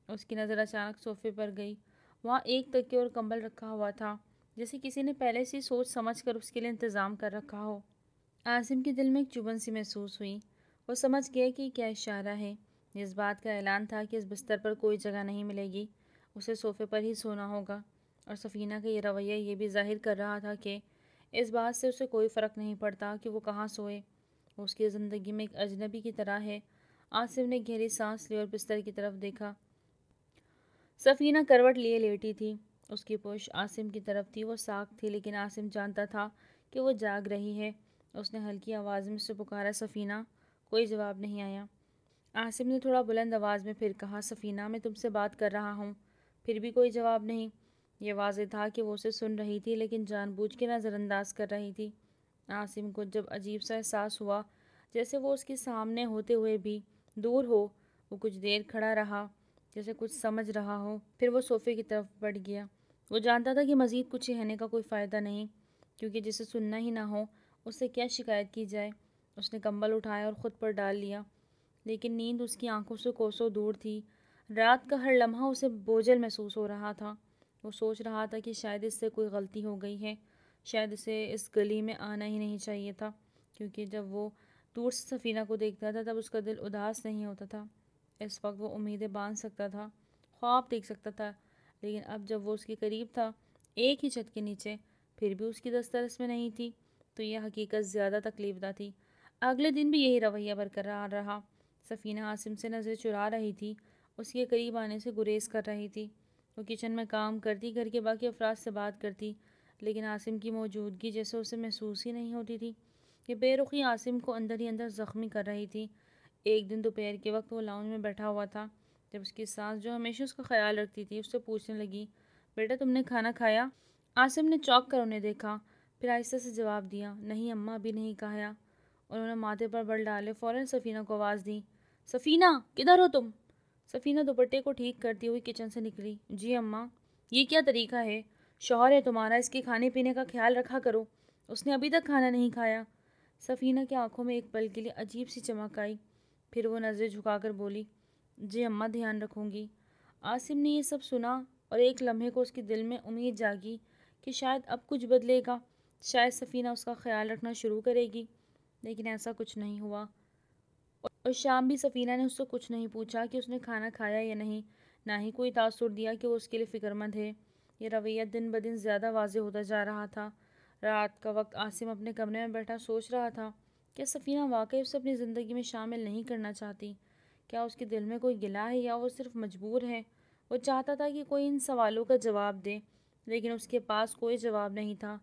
اس کی نظر اچانک صوفے پر گئی۔ وہاں ایک تکیہ اور کمبل رکھا ہوا تھا، جیسے کسی نے پہلے سے سوچ سمجھ کر اس کے لیے انتظام کر رکھا ہو۔ عاصم کے دل میں ایک چبھن سی محسوس ہوئی۔ وہ سمجھ گیا کہ یہ کیا اشارہ ہے۔ یہ اس بات کا اعلان تھا کہ اس بستر پر کوئی جگہ نہیں ملے گی، اسے صوفے پر ہی سونا ہوگا۔ اور سفینہ کا یہ رویہ یہ بھی ظاہر کر رہا تھا کہ اس بات سے اسے کوئی فرق نہیں پڑتا کہ وہ کہاں سوئے، وہ اس کی زندگی میں ایک اجنبی کی طرح ہے۔ عاصم نے گہری سانس لی اور بستر کی طرف دیکھا۔ سفینہ کروٹ لیے لیٹی تھی، اس کی پشت عاصم کی طرف تھی۔ وہ ساکت تھی، لیکن عاصم جانتا تھا کہ وہ جاگ رہی ہے۔ اس نے ہلکی آواز میں اسے پکارا، سفینہ۔ کوئی جواب نہیں آیا۔ عاصم نے تھوڑا بلند آواز میں پھر کہا، سفینہ، میں تم سے بات کر رہا ہوں۔ پھر بھی کوئی جواب نہیں۔ یہ واضح تھا کہ وہ اسے سن رہی تھی، لیکن جان بوجھ کے نظر انداز کر رہی تھی۔ عاصم کو جب عجیب سا احساس ہوا، جیسے وہ اس کے سامنے ہوتے ہوئے بھی دور ہو، وہ کچھ دیر کھڑا رہا جیسے کچھ سمجھ رہا ہو، پھر وہ صوفے کی طرف بڑھ گیا۔ وہ جانتا تھا کہ مزید کچھ کہنے کا کوئی فائدہ نہیں، کیونکہ جسے سننا ہی نہ ہو اس سے کیا شکایت کی جائے۔ اس نے کمبل اٹھایا اور خود پر ڈال لیا، لیکن نیند اس کی آنکھوں سے کوسوں دور تھی۔ رات کا ہر لمحہ اسے بوجھل محسوس ہو رہا تھا۔ وہ سوچ رہا تھا کہ شاید اس سے کوئی غلطی ہو گئی ہے، شاید اسے اس گلی میں آنا ہی نہیں چاہیے تھا، کیونکہ جب وہ دور سے سفینہ کو دیکھتا تھا تب اس کا دل اداس نہیں ہوتا تھا۔ اس وقت وہ امیدیں باندھ سکتا تھا، خواب دیکھ سکتا تھا، لیکن اب جب وہ اس کے قریب تھا، ایک ہی چھت کے نیچے، پھر بھی اس کی دسترس میں نہیں تھی، تو یہ حقیقت زیادہ تکلیف دہ تھی۔ اگلے دن بھی یہی رویہ برقرار رہا۔ سفینہ عاصم سے نظر چرا رہی تھی، اس کے قریب آنے سے گریز کر رہی تھی۔ وہ کچن میں کام کرتی، گھر کے باقی افراد سے بات کرتی، لیکن عاصم کی موجودگی جیسے اسے محسوس ہی نہیں ہوتی تھی۔ یہ بے رخی عاصم کو اندر ہی اندر زخمی کر رہی تھی۔ ایک دن دوپہر کے وقت وہ لاؤنج میں بیٹھا ہوا تھا، جب اس کی ساس، جو ہمیشہ اس کا خیال رکھتی تھی، اس سے پوچھنے لگی، بیٹا تم نے کھانا کھایا؟ عاصم نے چونک کر انہیں دیکھا، پھر آہستہ سے جواب دیا، نہیں اماں، ابھی نہیں کھایا۔ انہوں نے ماتھے پر بل ڈالے فوراً سفینہ کو آواز دی، سفینہ کدھر ہو تم؟ سفینہ دوپٹے کو ٹھیک کرتی ہوئی کچن سے نکلی۔ جی اماں۔ یہ کیا طریقہ ہے؟ شوہر ہے تمہارا، اس کے کھانے پینے کا خیال رکھا کرو، اس نے ابھی تک کھانا نہیں کھایا۔ سفینہ کی آنکھوں میں ایک پل کے لیے عجیب سی چمک آئی، پھر وہ نظریں جھکا کر بولی، جی اماں، دھیان رکھوں گی۔ عاصم نے یہ سب سنا اور ایک لمحے کو اس کے دل میں امید جاگی کہ شاید اب کچھ بدلے گا، شاید سفینہ اس کا خیال رکھنا شروع کرے گی، لیکن ایسا کچھ نہیں ہوا۔ اور شام بھی سفینہ نے اس سے کچھ نہیں پوچھا کہ اس نے کھانا کھایا یا نہیں، نہ ہی کوئی تاثر دیا کہ وہ اس کے لیے فکر مند ہے۔ یہ رویہ دن بدن زیادہ واضح ہوتا جا رہا تھا۔ رات کا وقت عاصم اپنے کمرے میں بیٹھا سوچ رہا تھا، کیا سفینہ واقعی اسے اپنی زندگی میں شامل نہیں کرنا چاہتی؟ کیا اس کے دل میں کوئی گلہ ہے یا وہ صرف مجبور ہے؟ وہ چاہتا تھا کہ کوئی ان سوالوں کا جواب دے، لیکن اس کے پاس کوئی جواب نہیں تھا۔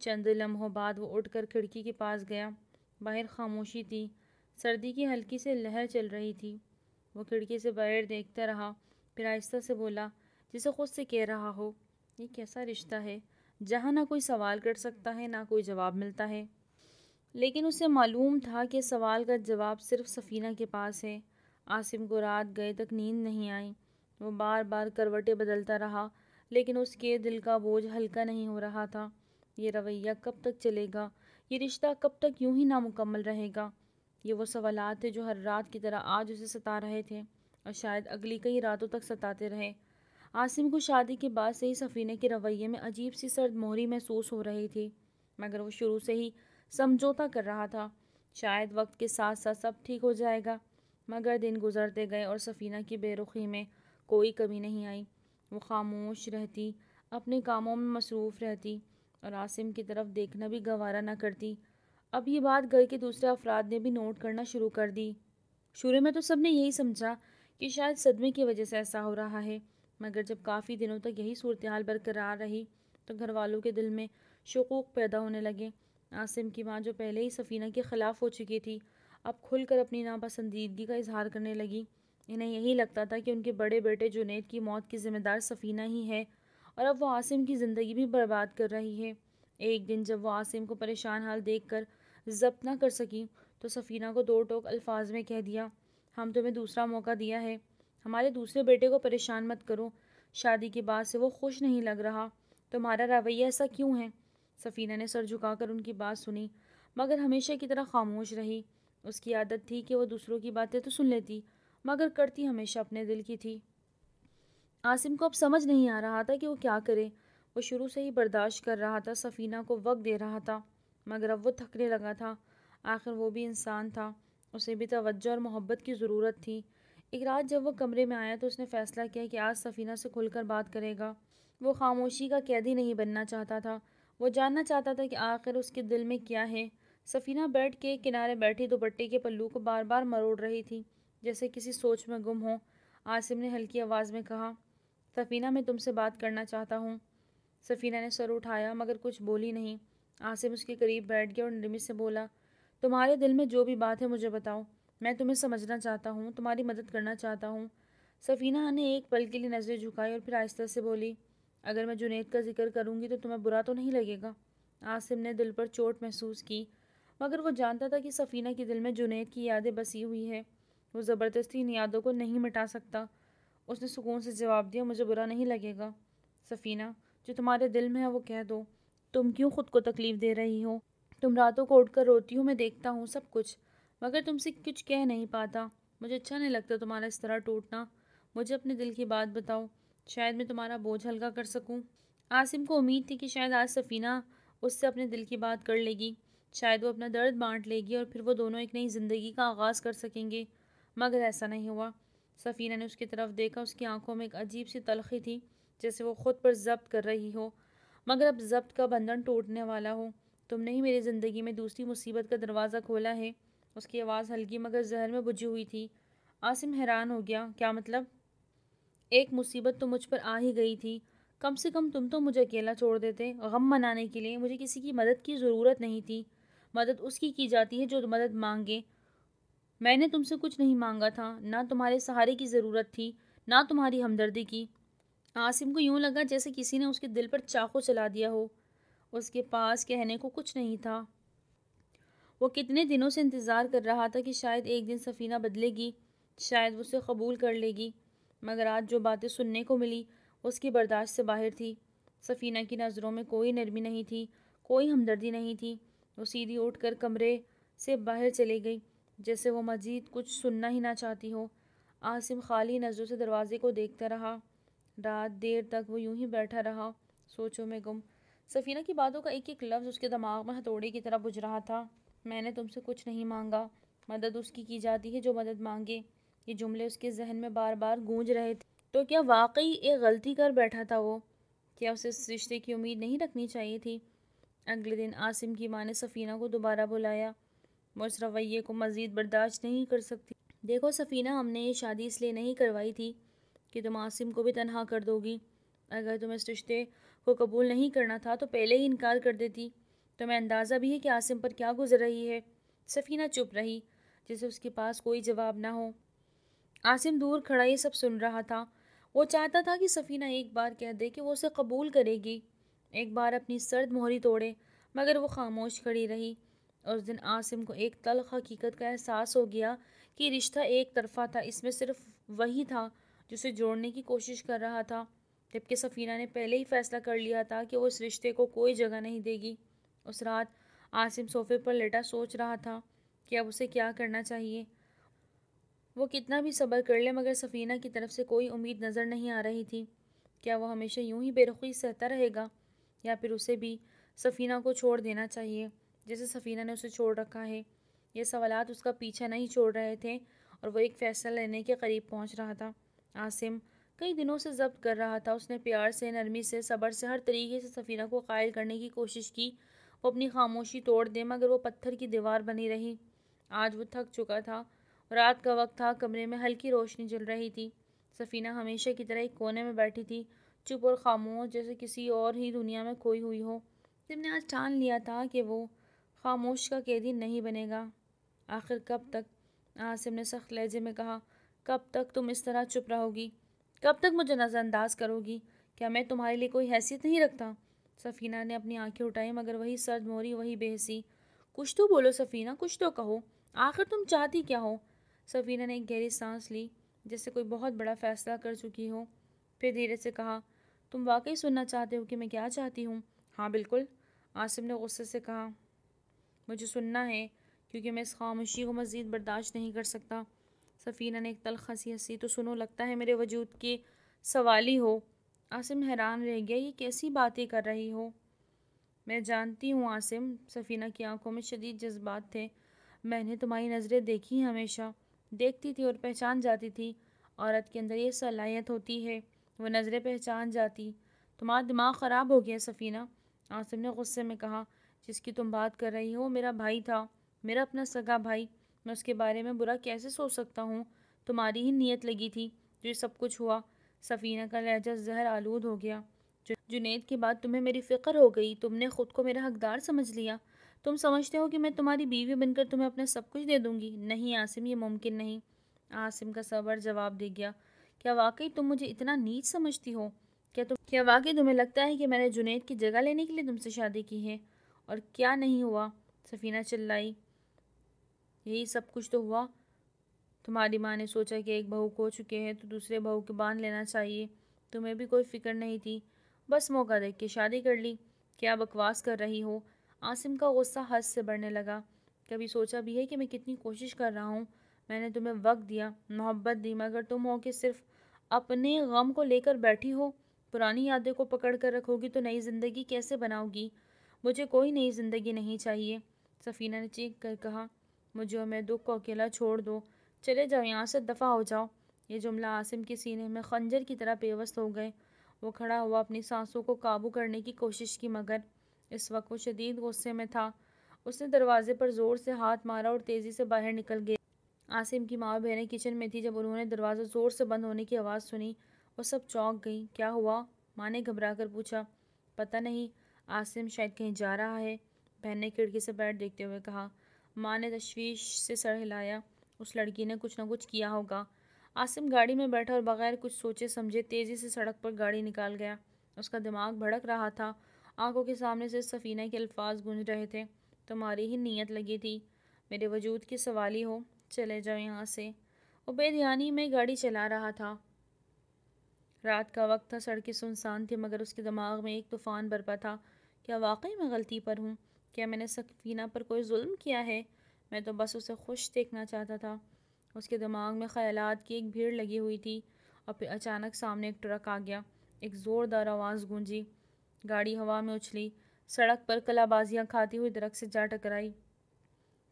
چند لمحوں بعد وہ اٹھ کر کھڑکی کے پاس گیا۔ باہر خاموشی تھی، سردی کی ہلکی سے لہر چل رہی تھی۔ وہ کھڑکی سے باہر دیکھتا رہا، پھر آہستہ سے بولا، جسے خود سے کہہ رہا ہو، یہ کیسا رشتہ ہے جہاں نہ کوئی سوال کر سکتا ہے نہ کوئی جواب ملتا ہے۔ لیکن اسے معلوم تھا کہ سوال کا جواب صرف سفینہ کے پاس ہے۔ عاصم کو رات گئے تک نیند نہیں آئی۔ وہ بار بار کروٹیں بدلتا رہا، لیکن اس کے دل کا بوجھ ہلکا نہیں ہو رہا تھا۔ یہ رویہ کب تک چلے گا؟ یہ رشتہ کب تک یوں ہی نامکمل رہے گا؟ یہ وہ سوالات تھے جو ہر رات کی طرح آج اسے ستا رہے تھے اور شاید اگلی کئی راتوں تک ستاتے رہے۔ عاصم کو شادی کے بعد سے ہی سفینہ کے رویے میں عجیب سی سرد مہری محسوس ہو رہی تھی، مگر وہ شروع سے ہی سمجھوتا کر رہا تھا، شاید وقت کے ساتھ ساتھ سب ٹھیک ہو جائے گا۔ مگر دن گزرتے گئے اور سفینہ کی بے رخی میں کوئی کمی نہیں آئی۔ وہ خاموش رہتی، اپنے کاموں میں مصروف رہتی اور عاصم کی طرف دیکھنا بھی گوارا نہ کرتی۔ اب یہ بات گھر کے دوسرے افراد نے بھی نوٹ کرنا شروع کر دی۔ شروع میں تو سب نے یہی سمجھا کہ شاید صدمے کی وجہ سے ایسا ہو رہا ہے، مگر جب کافی دنوں تک یہی صورتحال برقرار رہی تو گھر والوں کے دل میں شکوک پیدا ہونے لگے۔ عاصم کی ماں جو پہلے ہی سفینہ کے خلاف ہو چکی تھی، اب کھل کر اپنی ناپسندیدگی کا اظہار کرنے لگی۔ انہیں یہی لگتا تھا کہ ان کے بڑے بیٹے جنید کی موت کی ذمہ دار سفینہ ہی ہے اور اب وہ عاصم کی زندگی بھی برباد کر رہی ہے۔ ایک دن جب وہ عاصم کو پریشان حال دیکھ کر ضبط نہ کر سکی تو سفینہ کو دو ٹوک الفاظ میں کہہ دیا، ہم تمہیں دوسرا موقع دیا ہے، ہمارے دوسرے بیٹے کو پریشان مت کرو، شادی کے بعد سے وہ خوش نہیں لگ رہا، تمہارا رویہ ایسا کیوں ہے؟ سفینہ نے سر جھکا کر ان کی بات سنی، مگر ہمیشہ کی طرح خاموش رہی۔ اس کی عادت تھی کہ وہ دوسروں کی باتیں تو سن لیتی، مگر کرتی ہمیشہ اپنے دل کی تھی۔ عاصم کو اب سمجھ نہیں آ رہا تھا کہ وہ کیا کرے۔ وہ شروع سے ہی برداشت کر رہا تھا، سفینہ کو وقت دے رہا تھا، مگر اب وہ تھکنے لگا تھا۔ آخر وہ بھی انسان تھا، اسے بھی توجہ اور محبت کی ضرورت تھی۔ ایک رات جب وہ کمرے میں آیا تو اس نے فیصلہ کیا کہ آج سفینہ سے کھل کر بات کرے گا۔ وہ خاموشی کا قیدی نہیں بننا چاہتا تھا، وہ جاننا چاہتا تھا کہ آخر اس کے دل میں کیا ہے۔ سفینہ بیڈ کے کنارے بیٹھی دوپٹے کے پلو کو بار بار مروڑ رہی تھی، جیسے کسی سوچ میں گم ہو۔ عاصم نے ہلکی آواز میں کہا، سفینہ میں تم سے بات کرنا چاہتا ہوں۔ سفینہ نے سر اٹھایا مگر کچھ بولی نہیں۔ عاصم اس کے قریب بیٹھ گیا اور نرمی سے بولا، تمہارے دل میں جو بھی بات ہے مجھے بتاؤ، میں تمہیں سمجھنا چاہتا ہوں، تمہاری مدد کرنا چاہتا ہوں۔ سفینہ نے ایک پل کے لیے نظریں جھکائی اور پھر آہستہ سے بولی، اگر میں جنید کا ذکر کروں گی تو تمہیں برا تو نہیں لگے گا؟ عاصم نے دل پر چوٹ محسوس کی، مگر وہ جانتا تھا کہ سفینہ کے دل میں جنید کی یادیں بسی ہوئی ہے، وہ زبردستی ان یادوں کو نہیں مٹا سکتا۔ اس نے سکون سے جواب دیا، مجھے برا نہیں لگے گا۔ سفینہ، جو تمہارے دل میں ہے وہ کہہ دو، تم کیوں خود کو تکلیف دے رہی ہو؟ تم راتوں کو اٹھ کر روتی ہو، میں دیکھتا ہوں سب کچھ، مگر تم سے کچھ کہہ نہیں پاتا۔ مجھے اچھا نہیں لگتا تمہارا اس طرح ٹوٹنا۔ مجھے اپنے دل کی بات بتاؤ، شاید میں تمہارا بوجھ ہلکا کر سکوں۔ عاصم کو امید تھی کہ شاید آج سفینہ اس سے اپنے دل کی بات کر لے گی، شاید وہ اپنا درد بانٹ لے گی اور پھر وہ دونوں ایک نئی زندگی کا آغاز کر سکیں گے، مگر ایسا نہیں ہوا۔ سفینہ نے اس کی طرف دیکھا، اس کی آنکھوں میں ایک عجیب سی تلخی تھی، جیسے وہ خود پر ضبط کر رہی ہو، مگر اب ضبط کا بندھن ٹوٹنے والا ہو۔ تم نے ہی میری زندگی میں دوسری مصیبت کا دروازہ کھولا ہے۔ اس کی آواز ہلکی مگر زہر میں بجھی ہوئی تھی۔ عاصم حیران ہو گیا، کیا مطلب؟ ایک مصیبت تو مجھ پر آ ہی گئی تھی، کم سے کم تم تو مجھے اکیلا چھوڑ دیتے۔ غم منانے کے لیے مجھے کسی کی مدد کی ضرورت نہیں تھی، مدد اس کی جاتی ہے جو مدد مانگے۔ میں نے تم سے کچھ نہیں مانگا تھا، نہ تمہارے سہارے کی ضرورت تھی، نہ تمہاری ہمدردی کی۔ عاصم کو یوں لگا جیسے کسی نے اس کے دل پر چاقو چلا دیا ہو۔ اس کے پاس کہنے کو کچھ نہیں تھا۔ وہ کتنے دنوں سے انتظار کر رہا تھا کہ شاید ایک دن سفینہ بدلے گی، شاید وہ اسے قبول کر لے گی، مگر آج جو باتیں سننے کو ملی اس کی برداشت سے باہر تھی۔ سفینہ کی نظروں میں کوئی نرمی نہیں تھی، کوئی ہمدردی نہیں تھی۔ وہ سیدھی اٹھ کر کمرے سے باہر چلی گئی، جیسے وہ مزید کچھ سننا ہی نہ چاہتی ہو۔ عاصم خالی نظروں سے دروازے کو دیکھتا رہا۔ رات دیر تک وہ یوں ہی بیٹھا رہا، سوچوں میں گم۔ سفینہ کی باتوں کا ایک ایک لفظ اس کے دماغ میں ہتھوڑے کی طرح بج رہا تھا۔ میں نے تم سے کچھ نہیں مانگا، مدد اس کی جاتی ہے جو مدد مانگے۔ یہ جملے اس کے ذہن میں بار بار گونج رہے تھے۔ تو کیا واقعی ایک غلطی کر بیٹھا تھا وہ؟ کیا اسے اس رشتے کی امید نہیں رکھنی چاہیے تھی؟ اگلے دن عاصم کی ماں نے سفینہ کو دوبارہ بلایا۔ وہ اس رویے کو مزید برداشت نہیں کر سکتی۔ دیکھو سفینہ، ہم نے یہ شادی اس لیے نہیں کروائی تھی کہ تم عاصم کو بھی تنہا کر دو گی۔ اگر تم اس رشتے کو قبول نہیں کرنا تھا تو پہلے ہی انکار کر دیتی۔ تمہیں اندازہ بھی ہے کہ عاصم پر کیا گزر رہی ہے؟ سفینہ چپ رہی، جیسے اس کے پاس کوئی جواب نہ ہو۔ عاصم دور کھڑا یہ سب سن رہا تھا۔ وہ چاہتا تھا کہ سفینہ ایک بار کہہ دے کہ وہ اسے قبول کرے گی، ایک بار اپنی سرد مہری توڑے، مگر وہ خاموش کھڑی رہی۔ اس دن عاصم کو ایک تلخ حقیقت کا احساس ہو گیا کہ رشتہ ایک طرفہ تھا، اس میں صرف وہی تھا جو اسے جوڑنے کی کوشش کر رہا تھا، جبکہ سفینہ نے پہلے ہی فیصلہ کر لیا تھا کہ وہ اس رشتے کو کوئی جگہ نہیں دے گی۔ اس رات عاصم صوفے پر لیٹا سوچ رہا تھا کہ اب اسے کیا کرنا چاہیے۔ وہ کتنا بھی صبر کر لے مگر سفینہ کی طرف سے کوئی امید نظر نہیں آ رہی تھی۔ کیا وہ ہمیشہ یوں ہی بے رخی سہتا رہے گا، یا پھر اسے بھی سفینہ کو چھوڑ دینا چاہیے جیسے سفینہ نے اسے چھوڑ رکھا ہے؟ یہ سوالات اس کا پیچھا نہیں چھوڑ رہے تھے اور وہ ایک فیصلہ لینے کے قریب پہنچ رہا تھا۔ عاصم کئی دنوں سے ضبط کر رہا تھا۔ اس نے پیار سے، نرمی سے، صبر سے، ہر طریقے سے سفینہ کو قائل کرنے کی کوشش کی، وہ اپنی خاموشی توڑ دے، مگر وہ پتھر کی دیوار بنی رہی۔ آج وہ تھک چکا تھا۔ رات کا وقت تھا، کمرے میں ہلکی روشنی جل رہی تھی۔ سفینہ ہمیشہ کی طرح ایک کونے میں بیٹھی تھی، چپ اور خاموش، جیسے کسی اور ہی دنیا میں کھوئی ہوئی ہو۔ جب نے آج ٹھان لیا تھا کہ وہ خاموش کا قیدی نہیں بنے گا۔ آخر کب تک؟ عاصم نے سخت لہجے میں کہا، کب تک تم اس طرح چپ رہو گی؟ کب تک مجھے نظر انداز کرو گی؟ کیا میں تمہارے لیے کوئی حیثیت نہیں رکھتا؟ سفینہ نے اپنی آنکھیں اٹھائی، مگر وہی سرد موری، وہی بے حسی۔ کچھ تو بولو سفینہ، کچھ تو کہو، آخر تم چاہتی کیا ہو؟ سفینہ نے ایک گہری سانس لی، جیسے کوئی بہت بڑا فیصلہ کر چکی ہو۔ پھر دھیرے سے کہا، تم واقعی سننا چاہتے ہو کہ میں کیا چاہتی ہوں؟ ہاں بالکل، عاصم نے غصے سے کہا۔ مجھے سننا ہے، کیونکہ میں اس خاموشی کو مزید برداشت نہیں کر سکتا۔ سفینہ نے ایک تلخ ہنسی ہنسی، تو سنو، لگتا ہے میرے وجود کے سوالی ہو۔ عاصم حیران رہ گیا، یہ کیسی باتیں کر رہی ہو؟ میں جانتی ہوں عاصم، سفینہ کی آنکھوں میں شدید جذبات تھے، میں نے تمہاری نظریں دیکھی ہیں، ہمیشہ دیکھتی تھی اور پہچان جاتی تھی۔ عورت کے اندر یہ صلاحیت ہوتی ہے، وہ نظریں پہچان جاتی۔ تمہارا دماغ خراب ہو گیا سفینہ، عاصم نے غصے میں کہا۔ جس کی تم بات کر رہی ہو میرا بھائی تھا، میرا اپنا سگا بھائی، میں اس کے بارے میں برا کیسے سوچ سکتا ہوں؟ تمہاری ہی نیت لگی تھی جو یہ سب کچھ ہوا۔ سفینہ کا لہجہ زہر آلود ہو گیا۔ جنید کے بعد تمہیں میری فکر ہو گئی، تم نے خود کو میرا حقدار سمجھ لیا، تم سمجھتے ہو کہ میں تمہاری بیوی بن کر تمہیں اپنا سب کچھ دے دوں گی؟ نہیں عاصم، یہ ممکن نہیں۔ عاصم کا صبر جواب دے گیا، کیا واقعی تم مجھے اتنا نیچ سمجھتی ہو؟ کیا واقعی تمہیں لگتا ہے کہ میں نے جنید کی جگہ لینے کے لیے تم سے شادی کی ہے؟ اور کیا نہیں ہوا؟ سفینہ چلائی، یہی سب کچھ تو ہوا۔ تمہاری ماں نے سوچا کہ ایک بہو کھو چکے ہیں تو دوسرے بہو کے باندھ لینا چاہیے، تمہیں بھی کوئی فکر نہیں تھی، بس موقع دیکھ کے شادی کر لی۔ کیا بکواس کر رہی ہو؟ عاصم کا غصہ حد سے بڑھنے لگا۔ کبھی سوچا بھی ہے کہ میں کتنی کوشش کر رہا ہوں؟ میں نے تمہیں وقت دیا، محبت دی، مگر تم ہو کہ صرف اپنے غم کو لے کر بیٹھی ہو۔ پرانی یادیں کو پکڑ کر رکھو گی تو نئی زندگی کیسے بناؤ گی؟ مجھے کوئی نئی زندگی نہیں چاہیے، سفینہ نے چیخ کر کہا۔ مجھے اور میرے دکھ کو اکیلا چھوڑ دو، چلے جاؤ یہاں سے، دفع ہو جاؤ۔ یہ جملہ عاصم کے سینے میں خنجر کی طرح پیوست ہو گئے۔ وہ کھڑا ہوا، اپنی سانسوں کو قابو کرنے کی کوشش کی، مگر اس وقت وہ شدید غصے میں تھا۔ اس نے دروازے پر زور سے ہاتھ مارا اور تیزی سے باہر نکل گیا۔ عاصم کی ماں اور بہنیں کچن میں تھی۔ جب انہوں نے دروازہ زور سے بند ہونے کی آواز سنی، وہ سب چونک گئیں۔ کیا ہوا؟ ماں نے گھبرا کر پوچھا۔ پتہ نہیں، عاصم شاید کہیں جا رہا ہے، بہن نے کھڑکی سے باہر دیکھتے ہوئے کہا۔ ماں نے تشویش سے سر ہلایا، اس لڑکی نے کچھ نہ کچھ کیا ہوگا۔ عاصم گاڑی میں بیٹھا اور بغیر کچھ سوچے سمجھے تیزی سے سڑک پر گاڑی نکال گیا۔ اس کا دماغ بھڑک رہا تھا، آنکھوں کے سامنے سے سفینہ کے الفاظ گونج رہے تھے، تمہاری ہی نیت لگی تھی، میرے وجود کی سوالی ہو، چلے جاؤ یہاں سے۔ وہ بے دھیانی میں گاڑی چلا رہا تھا۔ رات کا وقت تھا، سڑکیں سنسان تھیں، مگر اس کے دماغ میں ایک طوفان برپا تھا۔ کیا واقعی میں غلطی پر ہوں؟ کیا میں نے سفینہ پر کوئی ظلم کیا ہے؟ میں تو بس اسے خوش دیکھنا چاہتا تھا۔ اس کے دماغ میں خیالات کی ایک بھیڑ لگی ہوئی تھی، اور پھر اچانک سامنے ایک ٹرک آ گیا۔ ایک زوردار آواز گونجی، گاڑی ہوا میں اچھلی، سڑک پر کلا بازیاں کھاتی ہوئی درخت سے جا ٹکرائی۔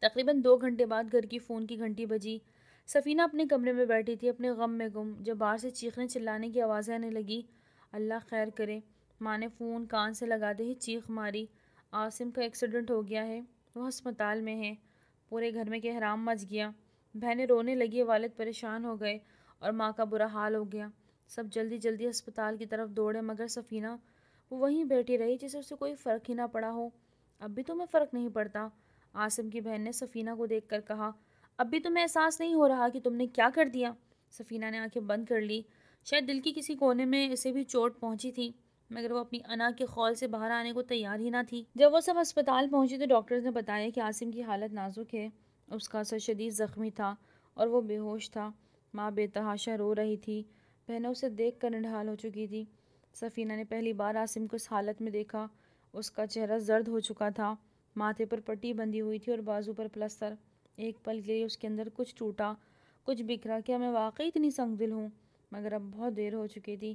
تقریباً 2 گھنٹے بعد گھر کی فون کی گھنٹی بجی۔ سفینہ اپنے کمرے میں بیٹھی تھی، اپنے غم میں گم، جب باہر سے چیخنے چلانے کی آوازیں آنے لگی۔ اللہ خیر کرے، ماں نے فون کان سے لگاتے ہی چیخ ماری، عاصم کا ایکسیڈنٹ ہو گیا ہے، وہ ہسپتال میں ہے۔ پورے گھر میں کہرام مچ گیا، بہنیں رونے لگی، والد پریشان ہو گئے، اور ماں کا برا حال ہو گیا۔ سب جلدی جلدی ہسپتال کی طرف دوڑے، مگر سفینہ وہ وہیں بیٹھی رہی جیسے اسے کوئی فرق ہی نہ پڑا ہو۔ اب بھی تمہیں فرق نہیں پڑتا؟ عاصم کی بہن نے سفینہ کو دیکھ کر کہا۔ اب بھی تمہیں احساس نہیں ہو رہا کہ تم نے کیا کر دیا؟ سفینہ نے آنکھیں بند کر لی۔ شاید دل کی کسی کونے میں اسے بھی چوٹ پہنچی تھی، مگر وہ اپنی انا کے خول سے باہر آنے کو تیار ہی نہ تھی۔ جب وہ سب اسپتال پہنچی تو ڈاکٹرز نے بتایا کہ عاصم کی حالت نازک ہے، اس کا سر شدید زخمی تھا اور وہ بے ہوش تھا۔ ماں بے تحاشا رو رہی تھی، بہنیں اسے دیکھ کر نڈھال ہو چکی تھی۔ سفینہ نے پہلی بار عاصم کو اس حالت میں دیکھا۔ اس کا چہرہ زرد ہو چکا تھا، ماتھے پر پٹی بندھی ہوئی تھی اور بازو پر پلستر۔ ایک پل کے لیے اس کے اندر کچھ ٹوٹا، کچھ بکھرا کہ میں واقعی اتنی سنگ دل ہوں، مگر اب بہت دیر ہو چکی تھی۔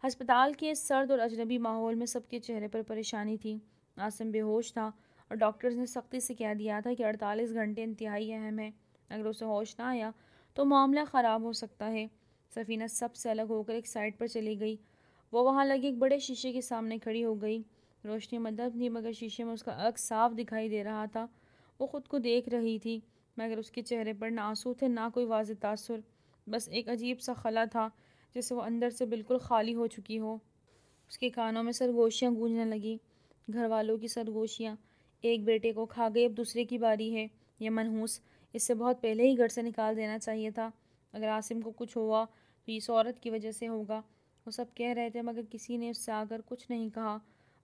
ہسپتال کے اس سرد اور اجنبی ماحول میں سب کے چہرے پر پریشانی تھی۔ عاصم بے ہوش تھا اور ڈاکٹرز نے سختی سے کہہ دیا تھا کہ 48 گھنٹے انتہائی اہم ہے، اگر اسے ہوش نہ آیا تو معاملہ خراب ہو سکتا ہے۔ سفینہ سب سے الگ ہو کر ایک سائڈ پر چلی گئی۔ وہ وہاں لگے ایک بڑے شیشے کے سامنے کھڑی ہو گئی۔ روشنی مدھم تھی مگر شیشے میں اس کا عکس صاف دکھائی دے رہا تھا۔ وہ خود کو دیکھ رہی تھی، مگر اس کے چہرے پر نہ آنسو تھے نہ کوئی واضح تاثر، بس ایک عجیب سا خلا تھا جسے وہ اندر سے بالکل خالی ہو چکی ہو۔ اس کے کانوں میں سرگوشیاں گونجنے لگیں، گھر والوں کی سرگوشیاں۔ ایک بیٹے کو کھا گئی، اب دوسرے کی باری ہے۔ یہ منحوس، اس سے بہت پہلے ہی گھر سے نکال دینا چاہیے تھا۔ اگر عاصم کو کچھ ہوا تو اس عورت کی وجہ سے ہوگا۔ وہ سب کہہ رہے تھے مگر کسی نے اس سے آ کر کچھ نہیں کہا۔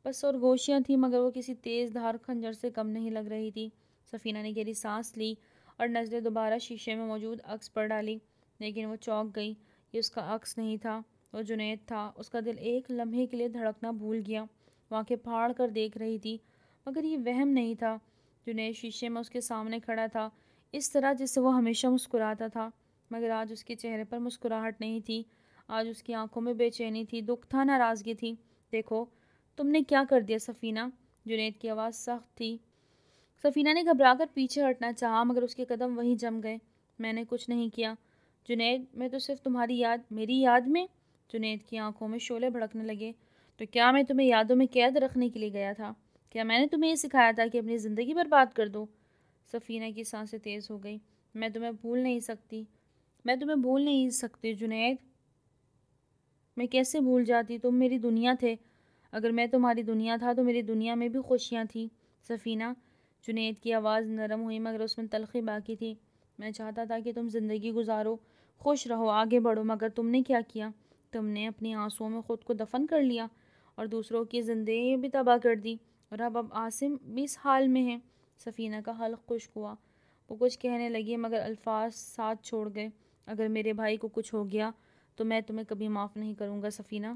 بس سرگوشیاں تھیں مگر وہ کسی تیز دھار خنجر سے کم نہیں لگ رہی تھی۔ سفینہ نے گہری سانس لی اور نظریں دوبارہ شیشے میں موجود عکس پر ڈالی، لیکن وہ چونک گئی۔ یہ اس کا عکس نہیں تھا، وہ جنید تھا۔ اس کا دل ایک لمحے کے لیے دھڑکنا بھول گیا۔ وہ آنکھیں پھاڑ کر دیکھ رہی تھی، مگر یہ وہم نہیں تھا۔ جنید شیشے میں اس کے سامنے کھڑا تھا، اس طرح جس سے وہ ہمیشہ مسکراتا تھا، مگر آج اس کے چہرے پر مسکراہٹ نہیں تھی۔ آج اس کی آنکھوں میں بے چینی تھی، دکھ تھا، ناراضگی تھی۔ دیکھو تم نے کیا کر دیا سفینہ؟ جنید کی آواز سخت تھی۔ سفینہ نے گھبرا کر پیچھے ہٹنا چاہا مگر اس کے قدم وہیں جم گئے۔ میں نے کچھ نہیں کیا جنید، میں تو صرف تمہاری یاد، میری یاد میں۔ جنید کی آنکھوں میں شعلے بھڑکنے لگے۔ تو کیا میں تمہیں یادوں میں قید رکھنے کے لیے گیا تھا؟ کیا میں نے تمہیں یہ سکھایا تھا کہ اپنی زندگی برباد کر دو؟ سفینہ کی سانسیں تیز ہو گئی۔ میں تمہیں بھول نہیں سکتی، میں تمہیں بھول نہیں سکتی جنید۔ میں کیسے بھول جاتی؟ تم میری دنیا تھے۔ اگر میں تمہاری دنیا تھا تو میری دنیا میں بھی خوشیاں تھیں سفینہ۔ جنید کی آواز نرم ہوئی مگر اس میں تلخی باقی تھی۔ میں چاہتا تھا کہ تم زندگی گزارو، خوش رہو، آگے بڑھو، مگر تم نے کیا کیا؟ تم نے اپنی آنسوؤں میں خود کو دفن کر لیا اور دوسروں کی زندگی بھی تباہ کر دی، اور اب عاصم بھی اس حال میں ہے۔ سفینہ کا حلق خشک ہوا۔ وہ کچھ کہنے لگی مگر الفاظ ساتھ چھوڑ گئے۔ اگر میرے بھائی کو کچھ ہو گیا تو میں تمہیں کبھی معاف نہیں کروں گا سفینہ۔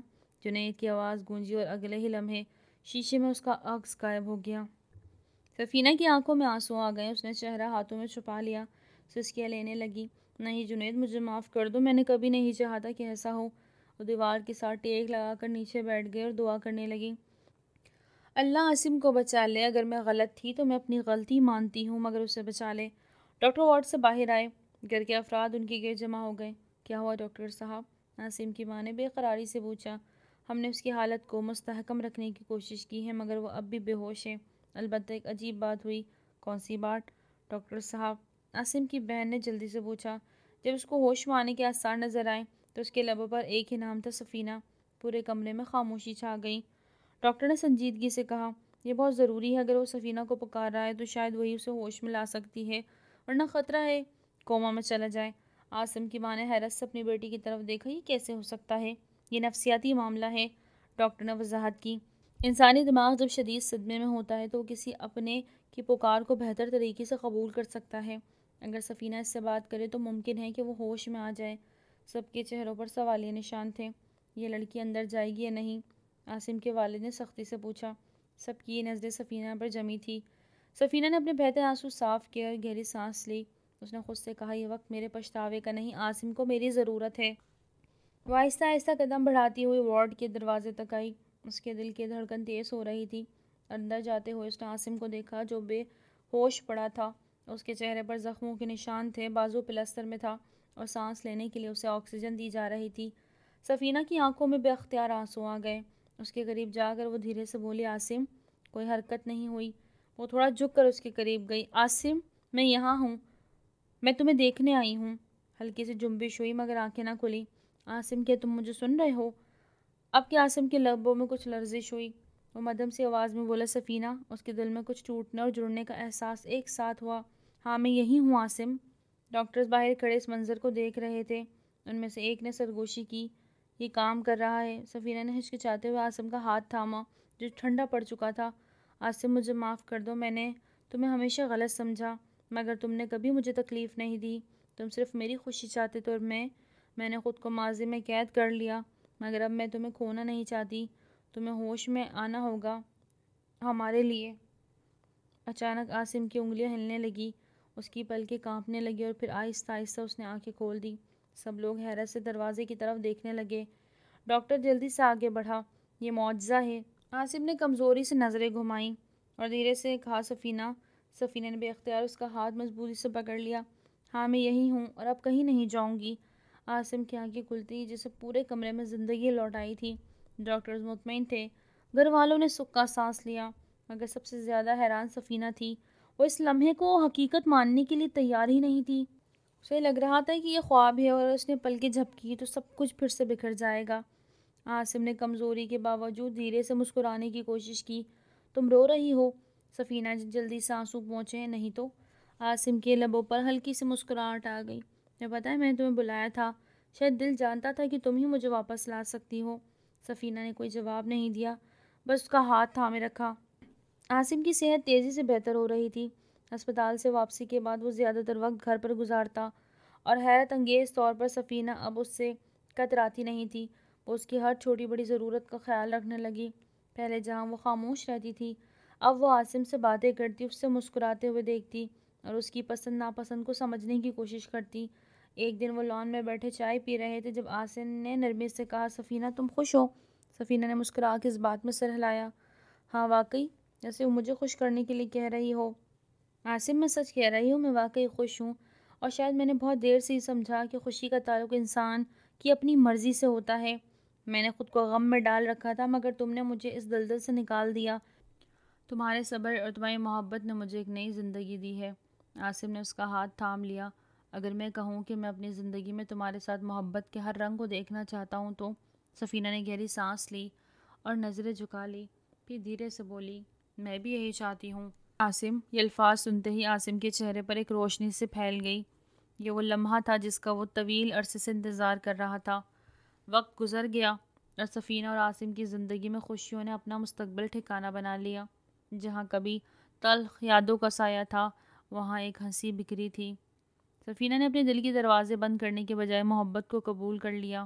جنید کی آواز گونجی اور اگلے ہی لمحے شیشے میں اس کا عکس غائب ہو گیا۔ سفینہ کی آنکھوں میں آنسو آ گئے۔ اس نے چہرہ ہاتھوں میں چھپا لیا، سسکیاں لینے لگی۔ نہیں جنید، مجھے معاف کر دو، میں نے کبھی نہیں چاہا تھا کہ ایسا ہو۔ وہ دیوار کے ساتھ ٹیک لگا کر نیچے بیٹھ گئے اور دعا کرنے لگی۔ اللہ عاصم کو بچا لے، اگر میں غلط تھی تو میں اپنی غلطی مانتی ہوں، مگر اسے بچا لے۔ ڈاکٹر وارڈ سے باہر آئے، گھر کے افراد ان کے گرد جمع ہو گئے۔ کیا ہوا ڈاکٹر صاحب؟ عاصم کی ماں نے بے قراری سے پوچھا۔ ہم نے اس کی حالت کو مستحکم رکھنے کی کوشش کی ہے مگر وہ اب بھی بے ہوش ہے۔ البتہ ایک عجیب بات ہوئی۔ کون سی بات ڈاکٹر صاحب؟ عاصم کی بہن نے جلدی سے پوچھا۔ جب اس کو ہوش میں آنے کے آثار نظر آئے تو اس کے لبوں پر ایک ہی نام تھا، سفینہ۔ پورے کمرے میں خاموشی چھا گئی۔ ڈاکٹر نے سنجیدگی سے کہا، یہ بہت ضروری ہے، اگر وہ سفینہ کو پکار رہا ہے تو شاید وہی اسے ہوش میں لا سکتی ہے، ورنہ خطرہ ہے کوما میں چلا جائے۔ عاصم کی ماں نے حیرت سے اپنی بیٹی کی طرف دیکھا۔ یہ کیسے ہو سکتا ہے؟ یہ نفسیاتی معاملہ ہے، ڈاکٹر نے وضاحت کی۔ انسانی دماغ جب شدید صدمے میں ہوتا ہے تو وہ کسی اپنے کی پکار کو بہتر طریقے سے قبول کر سکتا ہے۔ اگر سفینہ اس سے بات کرے تو ممکن ہے کہ وہ ہوش میں آ جائے۔ سب کے چہروں پر سوالیہ نشان تھے۔ یہ لڑکی اندر جائے گی یا نہیں؟ عاصم کے والد نے سختی سے پوچھا۔ سب کی نظریں سفینہ پر جمی تھی۔ سفینہ نے اپنے بہتے آنسو صاف کیے اور گہری سانس لی۔ اس نے خود سے کہا، یہ وقت میرے پچھتاوے کا نہیں، عاصم کو میری ضرورت ہے۔ وہ آہستہ آہستہ قدم بڑھاتی ہوئی وارڈ کے دروازے تک آئی۔ اس کے دل کی دھڑکن تیز ہو رہی تھی۔ اندر جاتے ہوئے اس نے عاصم کو دیکھا جو بے ہوش پڑا تھا۔ اس کے چہرے پر زخموں کے نشان تھے، بازو پلستر میں تھا اور سانس لینے کے لیے اسے آکسیجن دی جا رہی تھی۔ سفینہ کی آنکھوں میں بے اختیار آنسو آ گئے۔ اس کے قریب جا کر وہ دھیرے سے بولی، عاصم؟ کوئی حرکت نہیں ہوئی۔ وہ تھوڑا جھک کر اس کے قریب گئی۔ عاصم، میں یہاں ہوں، میں تمہیں دیکھنے آئی ہوں۔ ہلکی سی جنبش ہوئی مگر آنکھیں نہ کھلی۔ عاصم، کیا تم مجھے سن رہے ہو؟ اب کہ عاصم کے لبوں میں کچھ لرزش ہوئی۔ وہ مدھم سی آواز میں بولا سفینہ۔ اس کے دل میں کچھ ٹوٹنے اور جڑنے کا احساس ایک ساتھ ہوا۔ ہاں میں یہی ہوں عاصم۔ ڈاکٹرز باہر کھڑے اس منظر کو دیکھ رہے تھے۔ ان میں سے ایک نے سرگوشی کی، یہ کام کر رہا ہے۔ سفینہ نے ہچکچاتے ہوئے عاصم کا ہاتھ تھاما جو ٹھنڈا پڑ چکا تھا۔ عاصم مجھے معاف کر دو، میں نے تمہیں ہمیشہ غلط سمجھا، مگر تم نے کبھی مجھے تکلیف نہیں دی، تم صرف میری خوشی چاہتے تھے اور میں نے خود کو ماضی میں قید کر لیا، مگر اب میں تمہیں کھونا نہیں چاہتی، تمہیں ہوش میں آنا ہوگا ہمارے لیے۔ اچانک عاصم کی انگلیاں ہلنے لگی، اس کی پلکیں کانپنے لگی اور پھر آہستہ آہستہ اس نے آنکھیں کھول دی۔ سب لوگ حیرت سے دروازے کی طرف دیکھنے لگے۔ ڈاکٹر جلدی سے آگے بڑھا، یہ معجزہ ہے۔ عاصم نے کمزوری سے نظریں گھمائیں اور دھیرے سے کہا سفینہ۔ سفینہ نے بے اختیار اس کا ہاتھ مضبوطی سے پکڑ لیا۔ ہاں میں یہی ہوں اور اب کہیں نہیں جاؤں گی۔ عاصم کی آنکھیں کھلتی جسے پورے کمرے میں زندگی لوٹ آئی تھی۔ ڈاکٹرز مطمئن تھے، گھر والوں نے سکھ کا سانس لیا، مگر سب سے زیادہ حیران سفینہ تھی۔ وہ اس لمحے کو حقیقت ماننے کے لیے تیار ہی نہیں تھی۔ اسے لگ رہا تھا کہ یہ خواب ہے اور اس نے پلکیں جھپکی تو سب کچھ پھر سے بکھر جائے گا۔ عاصم نے کمزوری کے باوجود دھیرے سے مسکرانے کی کوشش کی۔ تم رو رہی ہو؟ سفینہ جلدی سے آنسو پہنچے ہیں نہیں تو۔ عاصم کے لبوں پر ہلکی سی مسکراہٹ آ گئی۔ میں پتہ ہے میں نے تمہیں بلایا تھا، شاید دل جانتا تھا کہ تم ہی مجھے واپس لا سکتی ہو۔ سفینہ نے کوئی جواب نہیں دیا، بس اس کا ہاتھ تھامے رکھا۔ عاصم کی صحت تیزی سے بہتر ہو رہی تھی۔ ہسپتال سے واپسی کے بعد وہ زیادہ تر وقت گھر پر گزارتا اور حیرت انگیز طور پر سفینہ اب اس سے کتراتی نہیں تھی۔ وہ اس کی ہر چھوٹی بڑی ضرورت کا خیال رکھنے لگی۔ پہلے جہاں وہ خاموش رہتی تھی، اب وہ عاصم سے باتیں کرتی، اس سے مسکراتے ہوئے دیکھتی اور اس کی پسند ناپسند کو سمجھنے کی کوشش کرتی۔ ایک دن وہ لان میں بیٹھے چائے پی رہے تھے جب عاصم نے نرمی سے کہا سفینہ تم خوش ہو؟ سفینہ نے مسکرا کے اس بات میں سر ہلایا۔ ہاں واقعی، جیسے وہ مجھے خوش کرنے کے لیے کہہ رہی ہو۔ عاصم میں سچ کہہ رہی ہوں، میں واقعی خوش ہوں، اور شاید میں نے بہت دیر سے ہی سمجھا کہ خوشی کا تعلق انسان کی اپنی مرضی سے ہوتا ہے۔ میں نے خود کو غم میں ڈال رکھا تھا، مگر تم نے مجھے اس دلدل سے نکال دیا۔ تمہارے صبر اور تمہاری محبت نے مجھے ایک نئی زندگی دی ہے۔ عاصم نے اس کا ہاتھ تھام لیا۔ اگر میں کہوں کہ میں اپنی زندگی میں تمہارے ساتھ محبت کے ہر رنگ کو دیکھنا چاہتا ہوں تو؟ سفینہ نے گہری سانس لی اور نظریں جھکا لی، پھر دھیرے سے بولی، میں بھی یہی چاہتی ہوں۔ عاصم، یہ الفاظ سنتے ہی عاصم کے چہرے پر ایک روشنی سے پھیل گئی۔ یہ وہ لمحہ تھا جس کا وہ طویل عرصے سے انتظار کر رہا تھا۔ وقت گزر گیا اور سفینہ اور عاصم کی زندگی میں خوشیوں نے اپنا مستقبل ٹھکانہ بنا لیا۔ جہاں کبھی تلخ یادوں کا سایہ تھا، وہاں ایک ہنسی بکھری تھی۔ سفینہ نے اپنے دل کے دروازے بند کرنے کے بجائے محبت کو قبول کر لیا۔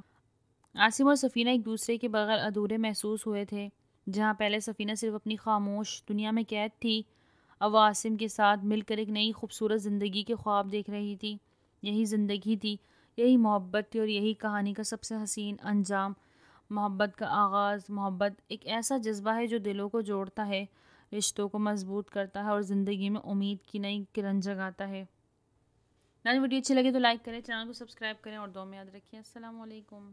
عاصم اور سفینہ ایک دوسرے کے بغیر ادھورے محسوس ہوئے تھے۔ جہاں پہلے سفینہ صرف اپنی خاموش دنیا میں قید تھی، اب وہ عاصم کے ساتھ مل کر ایک نئی خوبصورت زندگی کے خواب دیکھ رہی تھی۔ یہی زندگی تھی، یہی محبت تھی اور یہی کہانی کا سب سے حسین انجام۔ محبت کا آغاز۔ محبت ایک ایسا جذبہ ہے جو دلوں کو جوڑتا ہے، رشتوں کو مضبوط کرتا ہے اور زندگی میں امید کی نئی کرن جگاتا ہے۔ اگر ویڈیو اچھی لگے تو لائک کریں، چینل کو سبسکرائب کریں اور دعا میں یاد رکھیں۔ السلام علیکم۔